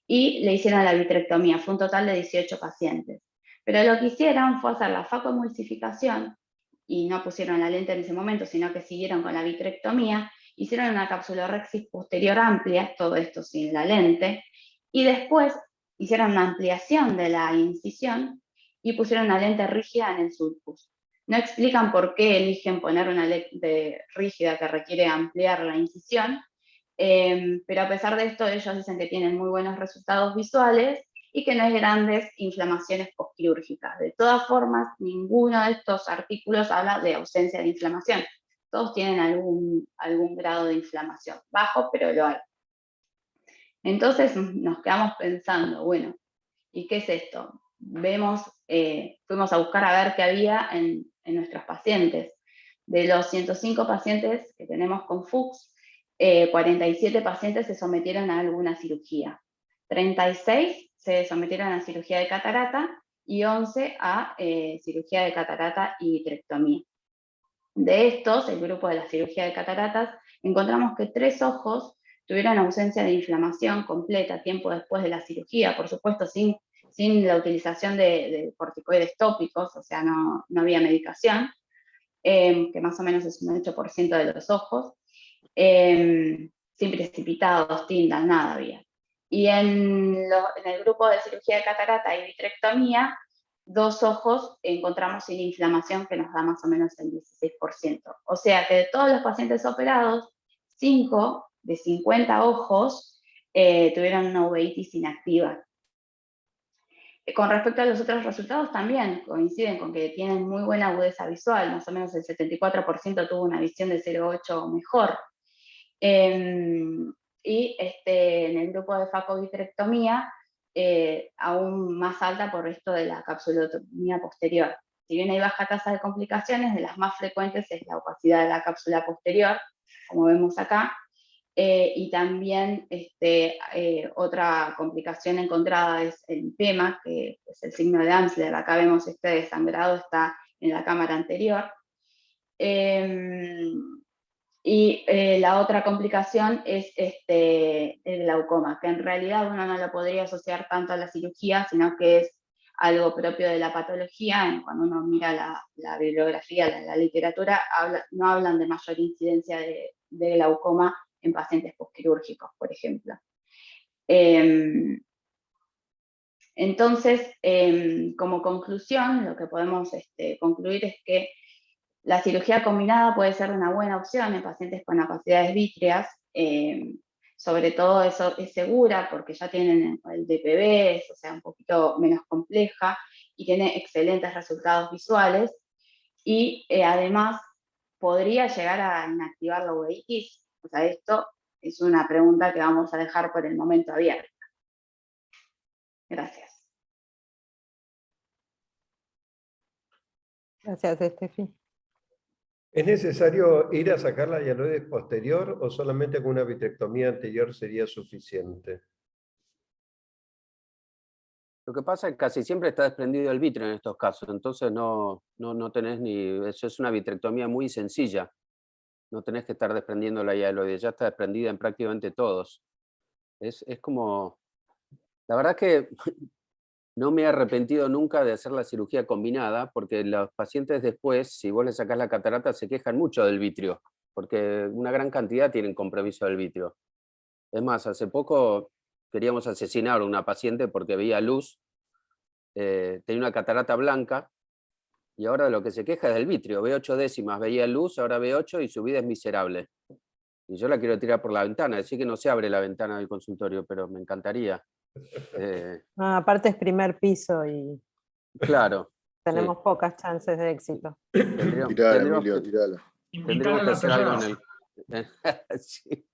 y le hicieron la vitrectomía. Fue un total de 18 pacientes. Pero lo que hicieron fue hacer la facoemulsificación, y no pusieron la lente en ese momento, sino que siguieron con la vitrectomía, hicieron una capsulorrexis posterior amplia, todo esto sin la lente, y después hicieron una ampliación de la incisión y pusieron una lente rígida en el sulcus. No explican por qué eligen poner una lente rígida que requiere ampliar la incisión, pero a pesar de esto ellos dicen que tienen muy buenos resultados visuales y que no hay grandes inflamaciones postquirúrgicas. De todas formas, ninguno de estos artículos habla de ausencia de inflamación. Todos tienen algún grado de inflamación, bajo, pero lo hay. Entonces nos quedamos pensando, bueno, ¿y qué es esto? Fuimos a buscar a ver qué había en nuestros pacientes. De los 105 pacientes que tenemos con Fuchs, 47 pacientes se sometieron a alguna cirugía. 36 se sometieron a cirugía de catarata y 11 a cirugía de catarata y vitrectomía. De estos, el grupo de la cirugía de cataratas, encontramos que 3 ojos tuvieron ausencia de inflamación completa tiempo después de la cirugía, por supuesto sin la utilización de corticoides tópicos, o sea, no había medicación, que más o menos es un 8% de los ojos, sin precipitados, tintas, nada había. Y en el grupo de cirugía de catarata y vitrectomía, 2 ojos encontramos sin inflamación, que nos da más o menos el 16%. O sea que de todos los pacientes operados, 5 de 50 ojos tuvieron una uveitis inactiva. Con respecto a los otros resultados también coinciden con que tienen muy buena agudeza visual, más o menos el 74% tuvo una visión de 0,8 o mejor. Y en el grupo de facovitrectomía, aún más alta por esto de la capsulotomía posterior. Si bien hay baja tasa de complicaciones, de las más frecuentes es la opacidad de la cápsula posterior, como vemos acá, y también otra complicación encontrada es el lipema, que es el signo de Amsler. Acá vemos este desangrado, está en la cámara anterior. Y la otra complicación es el glaucoma, que en realidad uno no lo podría asociar tanto a la cirugía, sino que es algo propio de la patología. Cuando uno mira la bibliografía, la literatura, no hablan de mayor incidencia de glaucoma en pacientes postquirúrgicos, por ejemplo. Entonces, como conclusión, lo que podemos concluir es que la cirugía combinada puede ser una buena opción en pacientes con apacidades vítreas, sobre todo eso es segura porque ya tienen el DPB, o sea, un poquito menos compleja, y tiene excelentes resultados visuales, y además podría llegar a inactivar la uveitis. O sea, esto es una pregunta que vamos a dejar por el momento abierta. Gracias. Gracias, Estefi. ¿Es necesario ir a sacar la hialoides posterior o solamente con una vitrectomía anterior sería suficiente? Lo que pasa es que casi siempre está desprendido el vitrio en estos casos, entonces no tenés ni... Eso es una vitrectomía muy sencilla. No tenés que estar desprendiendo la hialoide, ya está desprendida en prácticamente todos. Es como... La verdad que no me he arrepentido nunca de hacer la cirugía combinada, porque los pacientes después, si vos le sacás la catarata, se quejan mucho del vitrio, porque una gran cantidad tienen compromiso del vitrio. Es más, hace poco queríamos asesinar a una paciente porque veía luz, tenía una catarata blanca, y ahora lo que se queja es del vitrio. Ve 8 décimas, veía luz, ahora ve 8 y su vida es miserable. Y yo la quiero tirar por la ventana, decir que no se abre la ventana del consultorio, pero me encantaría. Aparte es primer piso y Claro. tenemos pocas chances de éxito. Tirala, Emilio, tirala. Tendremos que hacer algo en el... Sí.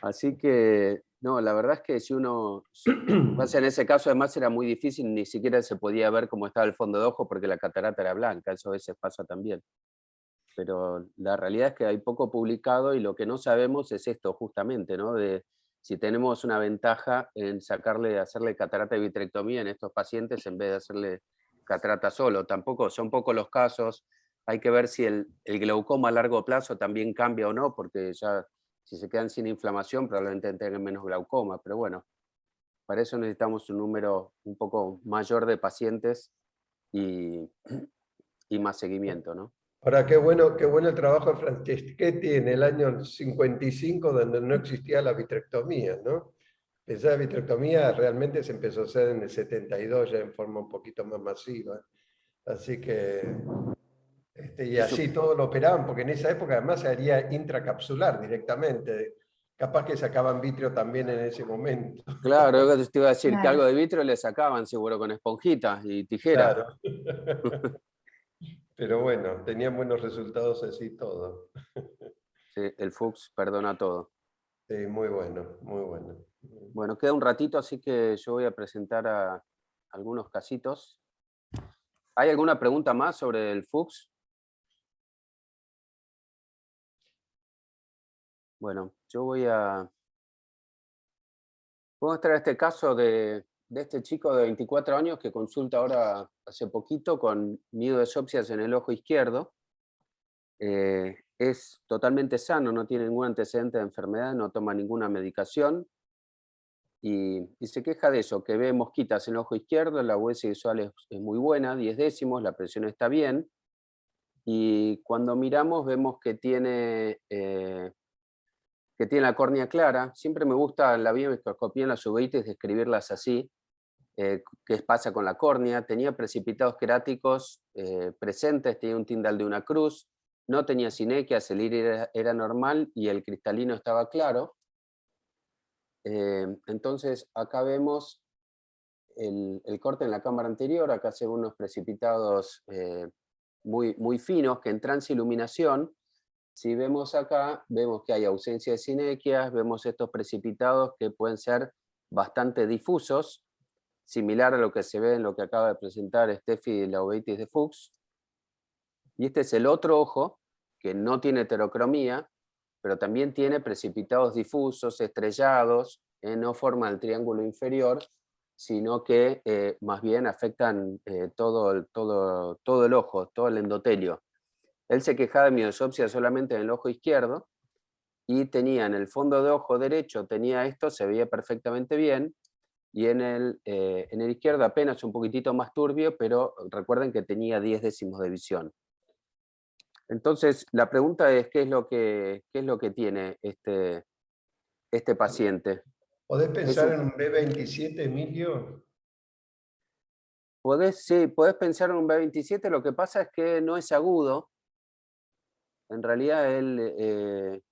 Así que, no, la verdad es que si uno... En ese caso además era muy difícil, ni siquiera se podía ver cómo estaba el fondo de ojo porque la catarata era blanca, eso a veces pasa también. Pero la realidad es que hay poco publicado y lo que no sabemos es esto justamente, ¿no? De si tenemos una ventaja en hacerle catarata y vitrectomía en estos pacientes en vez de hacerle catarata solo. Tampoco son pocos los casos. Hay que ver si el glaucoma a largo plazo también cambia o no, porque ya si se quedan sin inflamación probablemente tengan menos glaucoma. Pero bueno, para eso necesitamos un número un poco mayor de pacientes y más seguimiento, ¿no? Ahora, qué bueno el trabajo de Franceschetti en el año 55, donde no existía la vitrectomía, ¿no? Esa vitrectomía realmente se empezó a hacer en el 72, ya en forma un poquito más masiva. Así que, y así todo lo operaban, porque en esa época además se haría intracapsular directamente. Capaz que sacaban vitrio también en ese momento. Claro, yo te iba a decir que algo de vitrio le sacaban seguro con esponjitas y tijeras. Claro. Pero bueno, tenían buenos resultados así todo. Sí, el Fuchs perdona todo. Sí, muy bueno, muy bueno. Bueno, queda un ratito, así que yo voy a presentar a algunos casitos. ¿Hay alguna pregunta más sobre el Fuchs? Bueno, yo voy a mostrar este caso de este chico de 24 años que consulta ahora hace poquito con mioesopsias en el ojo izquierdo. Es totalmente sano, no tiene ningún antecedente de enfermedad, no toma ninguna medicación y se queja de eso, que ve mosquitas en el ojo izquierdo, la US visual es muy buena, 10 décimos, la presión está bien y cuando miramos vemos que tiene la córnea clara. Siempre me gusta la biomicroscopía en las uveitis describirlas así, qué pasa con la córnea. Tenía precipitados queráticos presentes, tenía un tindal de una cruz, no tenía sinequias, el iris era normal y el cristalino estaba claro. Entonces acá vemos el corte en la cámara anterior, acá se ven unos precipitados muy finos que en transiluminación, si vemos acá, vemos que hay ausencia de sinequias, vemos estos precipitados que pueden ser bastante difusos, similar a lo que se ve en lo que acaba de presentar Steffi de la uveitis de Fuchs. Y este es el otro ojo, que no tiene heterocromía, pero también tiene precipitados difusos, estrellados, no forman el triángulo inferior, sino que más bien afectan todo el ojo, todo el endotelio. Él se quejaba de mioesopsia solamente en el ojo izquierdo, y tenía en el fondo de ojo derecho, tenía esto, se veía perfectamente bien, y en el izquierdo apenas un poquitito más turbio, pero recuerden que tenía 10 décimos de visión. Entonces, la pregunta es, ¿qué es lo que tiene este paciente? ¿Podés pensar en un B27, Emilio? Sí, podés pensar en un B27, lo que pasa es que no es agudo. En realidad él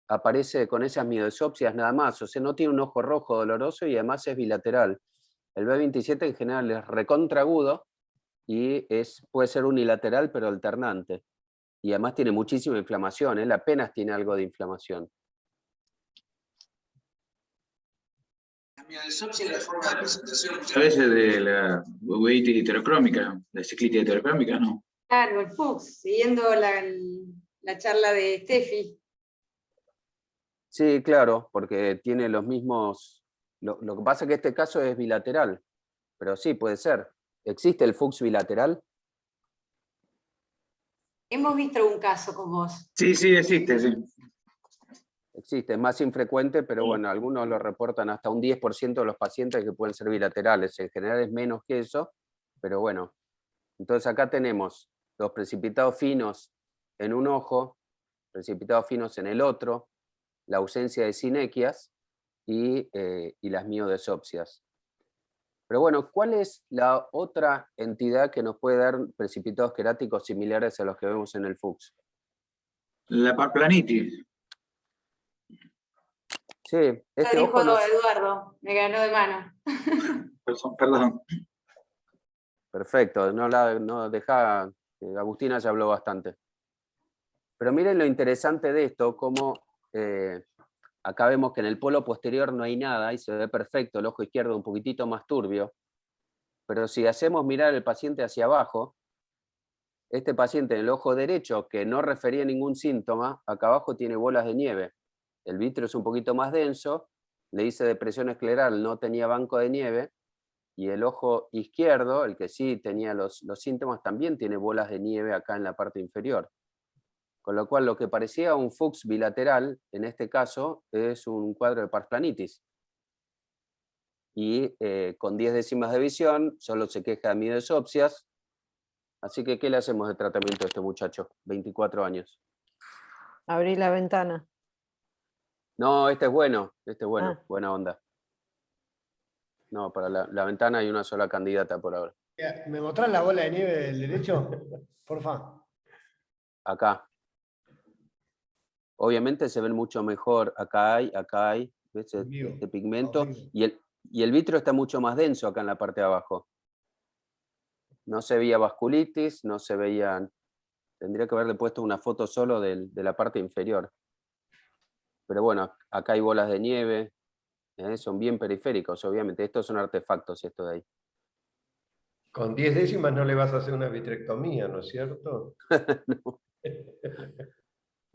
aparece con esas miodesopsias nada más, o sea, no tiene un ojo rojo doloroso y además es bilateral. El B27 en general es recontraagudo y puede ser unilateral pero alternante. Y además tiene muchísima inflamación, él apenas tiene algo de inflamación. La miodesopsia es la forma de presentación muchas veces de la uveitis heterocrómica, la ciclitis heterocrómica, ¿no? Claro, el Fuchs, siguiendo la charla de Steffi. Sí, claro, porque tiene los mismos... Lo que pasa es que este caso es bilateral, pero sí, puede ser. ¿Existe el Fuchs bilateral? Hemos visto algún caso con vos. Sí, sí, existe, sí. Existe, es más infrecuente, pero bueno, algunos lo reportan hasta un 10% de los pacientes que pueden ser bilaterales. En general es menos que eso, pero bueno. Entonces acá tenemos los precipitados finos en un ojo, precipitados finos en el otro, la ausencia de sinequias y las miodesopsias. Pero bueno, ¿cuál es la otra entidad que nos puede dar precipitados queráticos similares a los que vemos en el Fuchs? La parplanitis. Sí, este Lo dijo ojo no... Eduardo, me ganó de mano. Perdón. Perfecto, no deja, Agustina ya habló bastante. Pero miren lo interesante de esto, como acá vemos que en el polo posterior no hay nada y se ve perfecto, el ojo izquierdo un poquitito más turbio, pero si hacemos mirar el paciente hacia abajo, este paciente en el ojo derecho, que no refería ningún síntoma, acá abajo tiene bolas de nieve. El vítreo es un poquito más denso, le hice depresión escleral, no tenía banco de nieve, y el ojo izquierdo, el que sí tenía los síntomas, también tiene bolas de nieve acá en la parte inferior. Con lo cual, lo que parecía un Fuchs bilateral, en este caso, es un cuadro de parplanitis. Y con 10 décimas de visión, solo se queja de miodesopsias. Así que, ¿qué le hacemos de tratamiento a este muchacho? 24 años. Abrí la ventana. No, este es bueno, Ah. buena onda. No, para la ventana hay una sola candidata por ahora. ¿Me mostrás la bola de nieve del derecho? Porfa. Acá. Obviamente se ven mucho mejor. Acá hay, ¿ves? Este pigmento. Y el vítreo está mucho más denso acá en la parte de abajo. No se veía vasculitis, no se veían... Tendría que haberle puesto una foto solo de la parte inferior. Pero bueno, acá hay bolas de nieve. Son bien periféricos, obviamente. Estos son artefactos, esto de ahí. Con 10 décimas no le vas a hacer una vitrectomía, ¿no es cierto?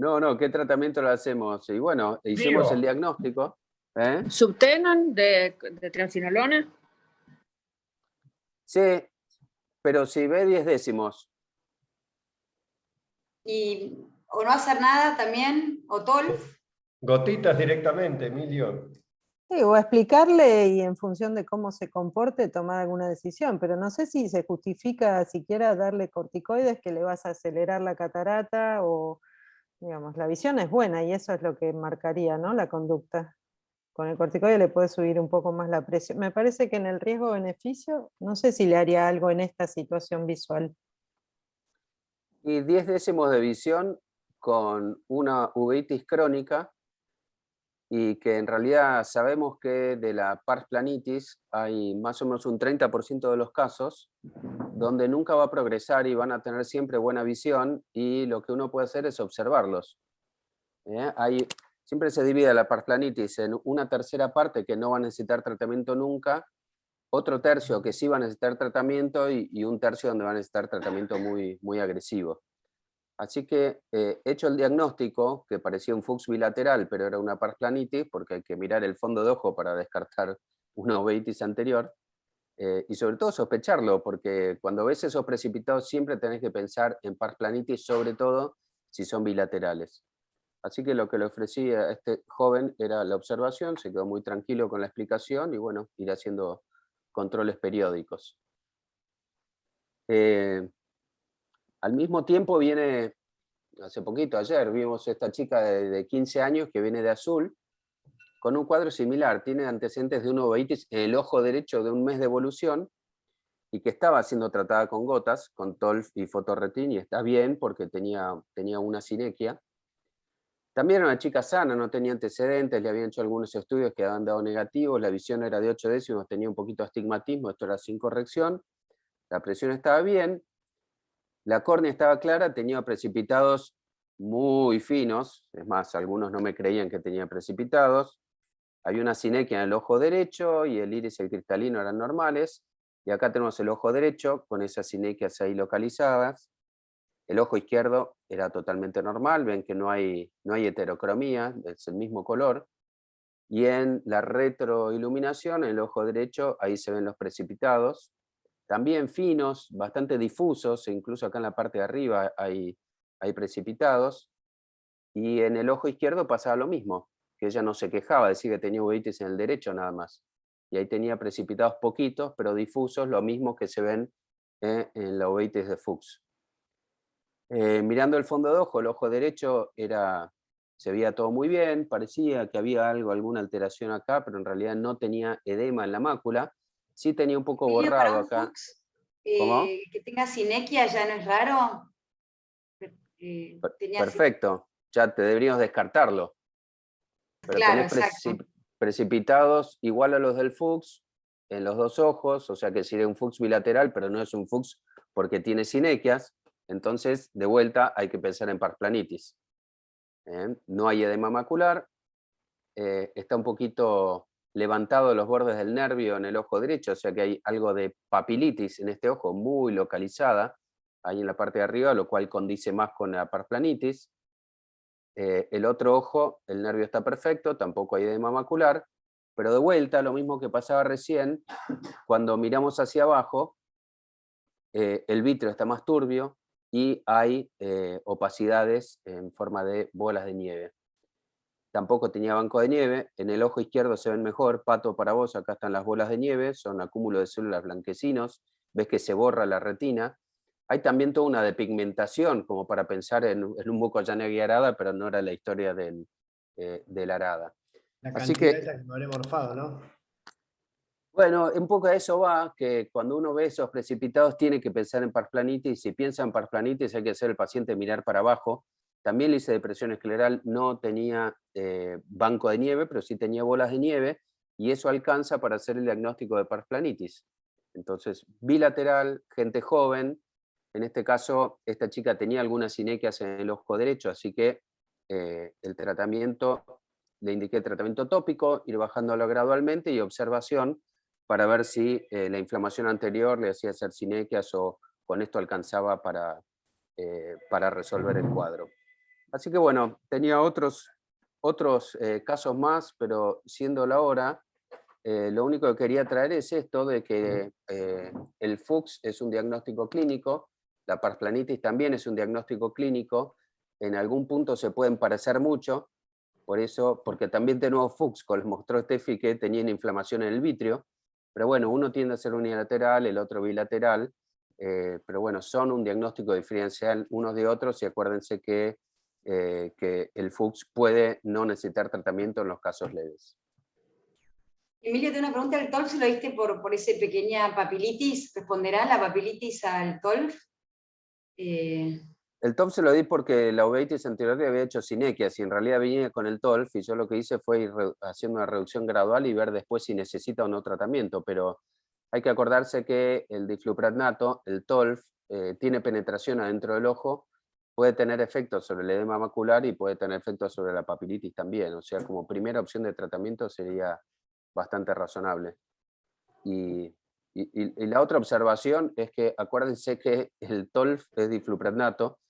No, ¿qué tratamiento le hacemos? Y bueno, hicimos el diagnóstico. ¿Subtenon de triamcinolona? Sí, pero si ve 10 décimos. O no hacer nada también, o TOLF. Gotitas directamente, Emilio. Sí, o explicarle y en función de cómo se comporte tomar alguna decisión, pero no sé si se justifica siquiera darle corticoides que le vas a acelerar la catarata o, digamos, la visión es buena y eso es lo que marcaría, ¿no? La conducta. Con el corticoide le puede subir un poco más la presión. Me parece que en el riesgo-beneficio, no sé si le haría algo en esta situación visual. Y 10 décimos de visión con una uveitis crónica y que en realidad sabemos que de la pars planitis hay más o menos un 30% de los casos donde nunca va a progresar y van a tener siempre buena visión y lo que uno puede hacer es observarlos. Siempre se divide la pars planitis en una tercera parte que no va a necesitar tratamiento nunca, otro tercio que sí va a necesitar tratamiento y un tercio donde va a necesitar tratamiento muy, muy agresivo. Así que, hecho el diagnóstico, que parecía un Fuchs bilateral, pero era una pars planitis, porque hay que mirar el fondo de ojo para descartar una uveitis anterior, y sobre todo sospecharlo, porque cuando ves esos precipitados siempre tenés que pensar en pars planitis, sobre todo si son bilaterales. Así que lo que le ofrecí a este joven era la observación, se quedó muy tranquilo con la explicación y bueno, ir haciendo controles periódicos. Al mismo tiempo viene, hace poquito, ayer, vimos esta chica de 15 años que viene de azul, con un cuadro similar. Tiene antecedentes de una uveitis en el ojo derecho de un mes de evolución y que estaba siendo tratada con gotas, con TOLF y fotorretin, y está bien porque tenía una sinequia. También era una chica sana, no tenía antecedentes, le habían hecho algunos estudios que habían dado negativos, la visión era de 8 décimos, tenía un poquito de astigmatismo, esto era sin corrección, la presión estaba bien, la córnea estaba clara, tenía precipitados muy finos, es más, algunos no me creían que tenía precipitados, había una sinequia en el ojo derecho y el iris y el cristalino eran normales, y acá tenemos el ojo derecho con esas sinequias ahí localizadas. El ojo izquierdo era totalmente normal, ven que no hay heterocromía, es el mismo color. Y en la retroiluminación, en el ojo derecho, ahí se ven los precipitados, también finos, bastante difusos, e incluso acá en la parte de arriba hay precipitados. Y en el ojo izquierdo pasaba lo mismo, que ella no se quejaba, decía que tenía uveitis en el derecho nada más. Y ahí tenía precipitados poquitos, pero difusos, lo mismo que se ven en la uveitis de Fuchs. Mirando el fondo de ojo, el ojo derecho se veía todo muy bien, parecía que había alguna alteración acá, pero en realidad no tenía edema en la mácula, sí tenía un poco Emilio, borrado para un acá. Fuchs, ¿Cómo? que tenga sinequia ya no es raro. Perfecto, ya te deberíamos descartarlo. Pero Claro, tenés exacto. precipitados igual a los del Fuchs en los dos ojos, o sea que sería un Fuchs bilateral, pero no es un Fuchs porque tiene sinequias. Entonces, de vuelta, hay que pensar en parsplanitis. No hay edema macular, está un poquito levantado los bordes del nervio en el ojo derecho, o sea que hay algo de papilitis en este ojo muy localizada, ahí en la parte de arriba, lo cual condice más con la parsplanitis. El otro ojo, el nervio está perfecto, tampoco hay edema macular, pero de vuelta, lo mismo que pasaba recién, cuando miramos hacia abajo, el vítreo está más turbio, y hay opacidades en forma de bolas de nieve. Tampoco tenía banco de nieve, en el ojo izquierdo se ven mejor, Pato, para vos, acá están las bolas de nieve, son acúmulo de células blanquecinos, ves que se borra la retina. Hay también toda una depigmentación, como para pensar en un buco Janegui arada, pero no era la historia del arada. La Así cantidad que, esa que me habré morfado, ¿no? bueno, un poco a eso va, que cuando uno ve esos precipitados tiene que pensar en parsplanitis, y si piensa en parsplanitis hay que hacer el paciente mirar para abajo. También le hice depresión escleral, no tenía banco de nieve, pero sí tenía bolas de nieve, y eso alcanza para hacer el diagnóstico de parsplanitis. Entonces, bilateral, gente joven, en este caso esta chica tenía algunas sinequias en el ojo derecho, así que el tratamiento, le indiqué tratamiento tópico, ir bajándolo gradualmente y observación, para ver si la inflamación anterior le hacía hacer sinequias o con esto alcanzaba para resolver el cuadro. Así que bueno, tenía otros casos más, pero siendo la hora, lo único que quería traer es esto de que el Fuchs es un diagnóstico clínico, la parsplanitis también es un diagnóstico clínico, en algún punto se pueden parecer mucho, por eso, porque también tenemos Fuchs, como les mostró Steffi, que tenían inflamación en el vitrio, pero bueno, uno tiende a ser unilateral, el otro bilateral, pero bueno, son un diagnóstico diferencial unos de otros, y acuérdense que el Fuchs puede no necesitar tratamiento en los casos leves. Emilio, tengo una pregunta, ¿el TOLF se lo diste por esa pequeña papilitis? ¿Responderá la papilitis al TOLF? El TOLF se lo di porque la uveitis anterior le había hecho sinequias, y en realidad venía con el TOLF, y yo lo que hice fue ir haciendo una reducción gradual y ver después si necesita o no tratamiento, pero hay que acordarse que el difluprednato, el TOLF, tiene penetración adentro del ojo, puede tener efectos sobre el edema macular y puede tener efectos sobre la papilitis también, o sea, como primera opción de tratamiento sería bastante razonable. Y la otra observación es que acuérdense que el TOLF es difluprednato,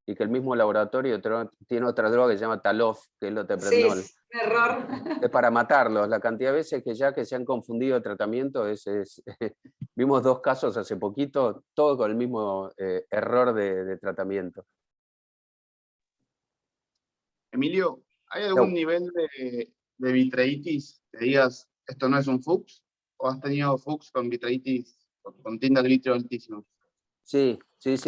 y que el mismo laboratorio tiene otra droga que se llama Talof, que es el oteprednol. Sí, es un error. Es para matarlos. La cantidad de veces que se han confundido de tratamiento vimos 2 casos hace poquito, todos con el mismo error de tratamiento. Emilio, ¿hay algún nivel de vitreitis que digas, esto no es un Fuchs? ¿O has tenido Fuchs con vitreitis, con tinta de vitrio altísimo? Sí,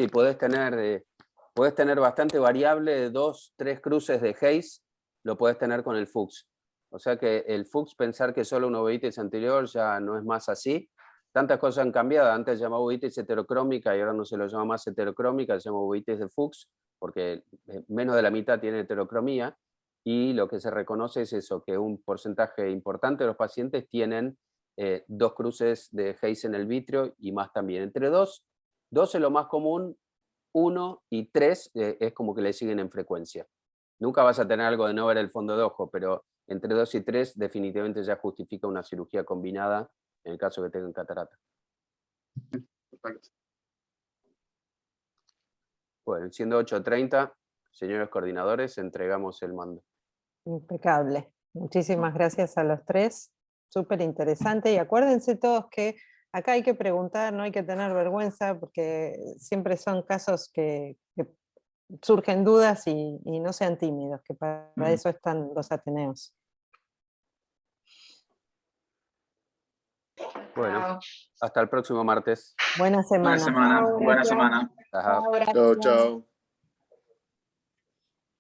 podés tener bastante variable, 2, 3 cruces de Hayes, lo podés tener con el Fuchs. O sea que el Fuchs, pensar que solo una uveitis anterior ya no es más así. Tantas cosas han cambiado. Antes se llamaba uveitis heterocrómica y ahora no se lo llama más heterocrómica, se llama uveitis de Fuchs, porque menos de la mitad tiene heterocromía. Y lo que se reconoce es eso, que un porcentaje importante de los pacientes tienen 2 cruces de Hayes en el vítreo y más también. Entre 2 es lo más común, 1 y 3 es como que le siguen en frecuencia. Nunca vas a tener algo de no ver el fondo de ojo, pero entre 2 y 3 definitivamente ya justifica una cirugía combinada en el caso que tengan catarata. Perfecto. Bueno, siendo 8:30, señores coordinadores, entregamos el mando. Impecable. Muchísimas gracias a los 3. Súper interesante. Y acuérdense todos que acá hay que preguntar, no hay que tener vergüenza, porque siempre son casos que surgen dudas y no sean tímidos, que para eso están los Ateneos. Bueno, hasta el próximo martes. Buena semana. Buena semana. Buena semana. Ajá. Chao, Chau, gracias. chau.